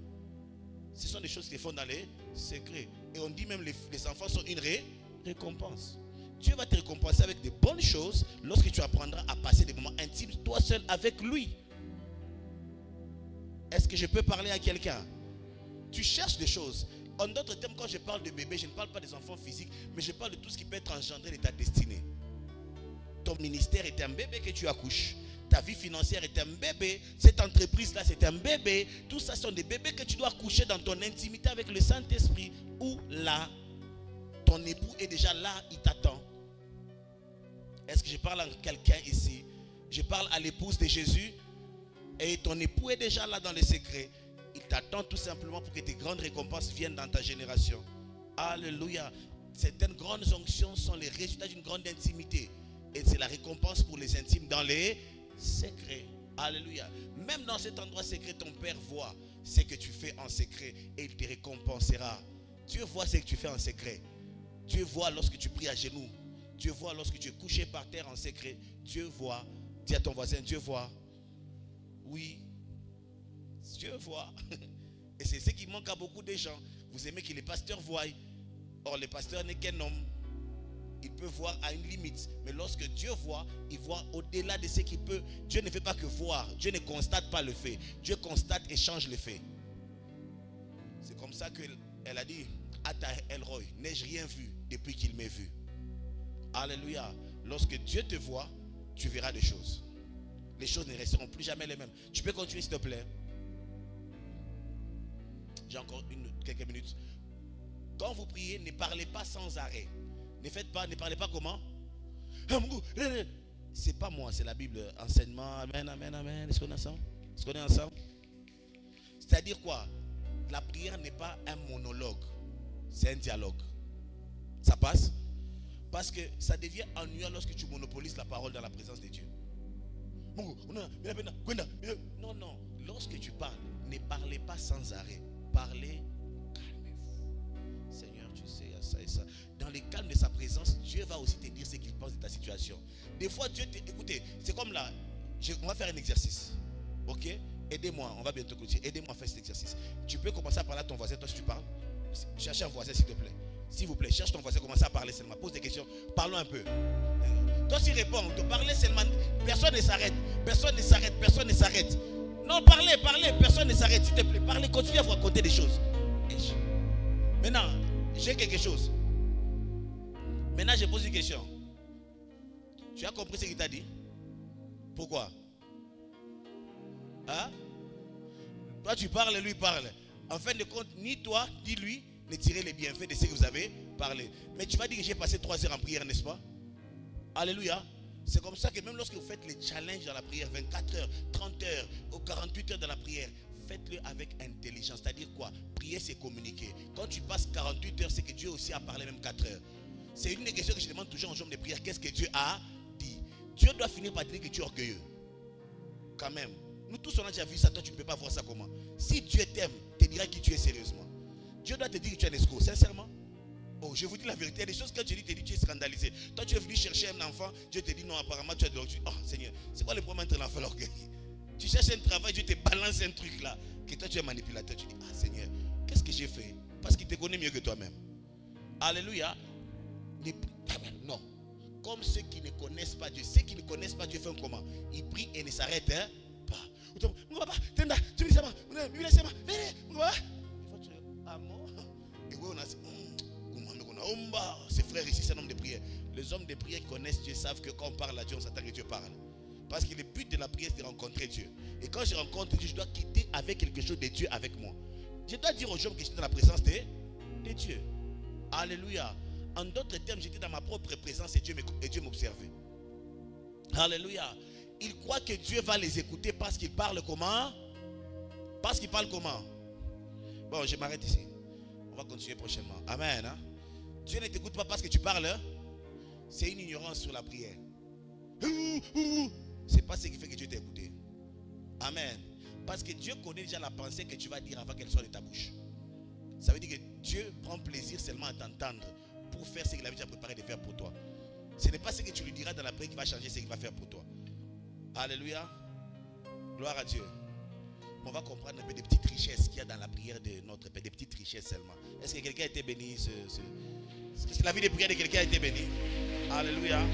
A: Ce sont des choses qui se font dans les secrets. Et on dit même les enfants sont une récompense. Dieu va te récompenser avec de bonnes choses lorsque tu apprendras à passer des moments intimes toi seul avec lui. Est-ce que je peux parler à quelqu'un? Tu cherches des choses. En d'autres termes, quand je parle de bébé, je ne parle pas des enfants physiques, mais je parle de tout ce qui peut être engendré de ta destinée. Ton ministère est un bébé que tu accouches. Ta vie financière est un bébé. Cette entreprise-là, c'est un bébé. Tout ça sont des bébés que tu dois accoucher dans ton intimité avec le Saint-Esprit. Ou là, ton époux est déjà là, il t'attend. Est-ce que je parle à quelqu'un ici? Je parle à l'épouse de Jésus. Et ton époux est déjà là dans les secrets. Il t'attend tout simplement pour que tes grandes récompenses viennent dans ta génération. Alléluia. Certaines grandes onctions sont les résultats d'une grande intimité. Et c'est la récompense pour les intimes dans les secrets. Alléluia. Même dans cet endroit secret, ton Père voit ce que tu fais en secret et il te récompensera. Dieu voit ce que tu fais en secret. Dieu voit lorsque tu pries à genoux. Dieu voit lorsque tu es couché par terre en secret. Dieu voit. Dis à ton voisin, Dieu voit. Oui, Dieu voit. Et c'est ce qui manque à beaucoup de gens. Vous aimez que les pasteurs voient. Or, le pasteur n'est qu'un homme. Il peut voir à une limite. Mais lorsque Dieu voit, il voit au-delà de ce qu'il peut. Dieu ne fait pas que voir. Dieu ne constate pas le fait. Dieu constate et change le fait. C'est comme ça qu'elle a dit, Ata Elroy, n'ai-je rien vu depuis qu'il m'ait vu. Alléluia. Lorsque Dieu te voit, tu verras des choses. Les choses ne resteront plus jamais les mêmes. Tu peux continuer s'il te plaît? J'ai encore quelques minutes. Quand vous priez, ne parlez pas sans arrêt. Ne parlez pas comment? C'est pas moi, c'est la Bible. Enseignement, amen, amen, amen. Est-ce qu'on est ensemble? Est-ce qu'on est ensemble? C'est-à-dire quoi? La prière n'est pas un monologue. C'est un dialogue. Ça passe? Parce que ça devient ennuyant lorsque tu monopolises la parole dans la présence de Dieu. Non, non. Lorsque tu parles, ne parlez pas sans arrêt. Parlez, calmez-vous. Seigneur, tu sais, il y a ça et ça. Dans le calme de sa présence, Dieu va aussi te dire ce qu'il pense de ta situation. Des fois, Dieu te... Écoutez, c'est comme là, on va faire un exercice. Ok? Aidez-moi, on va bientôt clôturer. Aidez-moi à faire cet exercice. Tu peux commencer à parler à ton voisin, toi si tu parles. Cherche un voisin s'il te plaît. S'il vous plaît, cherche ton voisin, commence à parler seulement. Pose des questions, parlons un peu. Toi si réponds, te parler seulement. Personne ne s'arrête. Personne ne s'arrête. Personne ne s'arrête. Non, parlez, personne ne s'arrête. S'il te plaît, parlez, continue à vous raconter des choses. Maintenant, j'ai quelque chose. Maintenant, je pose une question. Tu as compris ce qu'il t'a dit? Pourquoi? Hein? Toi tu parles, lui parle. En fin de compte, ni toi, ni lui ne tirez les bienfaits de ce que vous avez parlé. Mais tu vas dire que j'ai passé 3 heures en prière, n'est-ce pas? Alléluia. C'est comme ça que même lorsque vous faites les challenges dans la prière, 24 heures, 30 heures ou 48 heures dans la prière, faites-le avec intelligence. C'est-à-dire quoi? Prier, c'est communiquer. Quand tu passes 48 heures, c'est que Dieu aussi a parlé même 4 heures. C'est une des questions que je demande toujours en jour de prière. Qu'est-ce que Dieu a dit? Dieu doit finir par dire que tu es orgueilleux. Quand même. Nous tous on a déjà vu ça, toi tu ne peux pas voir ça comment. Si Dieu t'aime, te dira qui tu es sérieusement. Dieu doit te dire que tu es un escroc, sincèrement. Oh, je vous dis la vérité, il y a des choses que Dieu dit, tu es scandalisé. Toi tu es venu chercher un enfant, Dieu te dit non, apparemment tu as de l'orgueil. Oh Seigneur, c'est quoi le problème entre l'enfant et l'orgueil? Tu cherches un travail, Dieu te balance un truc là, que toi tu es manipulateur. Tu dis, ah Seigneur, qu'est-ce que j'ai fait? Parce qu'il te connaît mieux que toi-même. Alléluia. Non. Comme ceux qui ne connaissent pas Dieu. Ceux qui ne connaissent pas Dieu font comment? Ils prient et ne s'arrêtent pas. Ces frères ici, c'est un homme de prière. Les hommes de prière qui connaissent Dieu savent que quand on parle à Dieu, on s'attend que Dieu parle. Parce que le but de la prière, c'est de rencontrer Dieu. Et quand je rencontre Dieu, je dois quitter avec quelque chose de Dieu avec moi. Je dois dire aux gens que je suis dans la présence de Dieu. Alléluia. En d'autres termes, j'étais dans ma propre présence et Dieu m'observait. Alléluia. Ils croient que Dieu va les écouter parce qu'il parle comment? Parce qu'il parle comment? Bon, je m'arrête ici. On va continuer prochainement. Amen. Hein? Dieu ne t'écoute pas parce que tu parles. Hein? C'est une ignorance sur la prière. C'est pas ce qui fait que Dieu t'a écouté. Amen. Parce que Dieu connaît déjà la pensée que tu vas dire avant qu'elle soit de ta bouche. Ça veut dire que Dieu prend plaisir seulement à t'entendre pour faire ce qu'il avait déjà préparé de faire pour toi. Ce n'est pas ce que tu lui diras dans la prière qui va changer ce qu'il va faire pour toi. Alléluia. Gloire à Dieu. On va comprendre un peu des petites richesses qu'il y a dans la prière de notre Père. Des petites richesses seulement. Est-ce que quelqu'un a été béni? Est-ce que la vie de prière de quelqu'un a été bénie? Alléluia.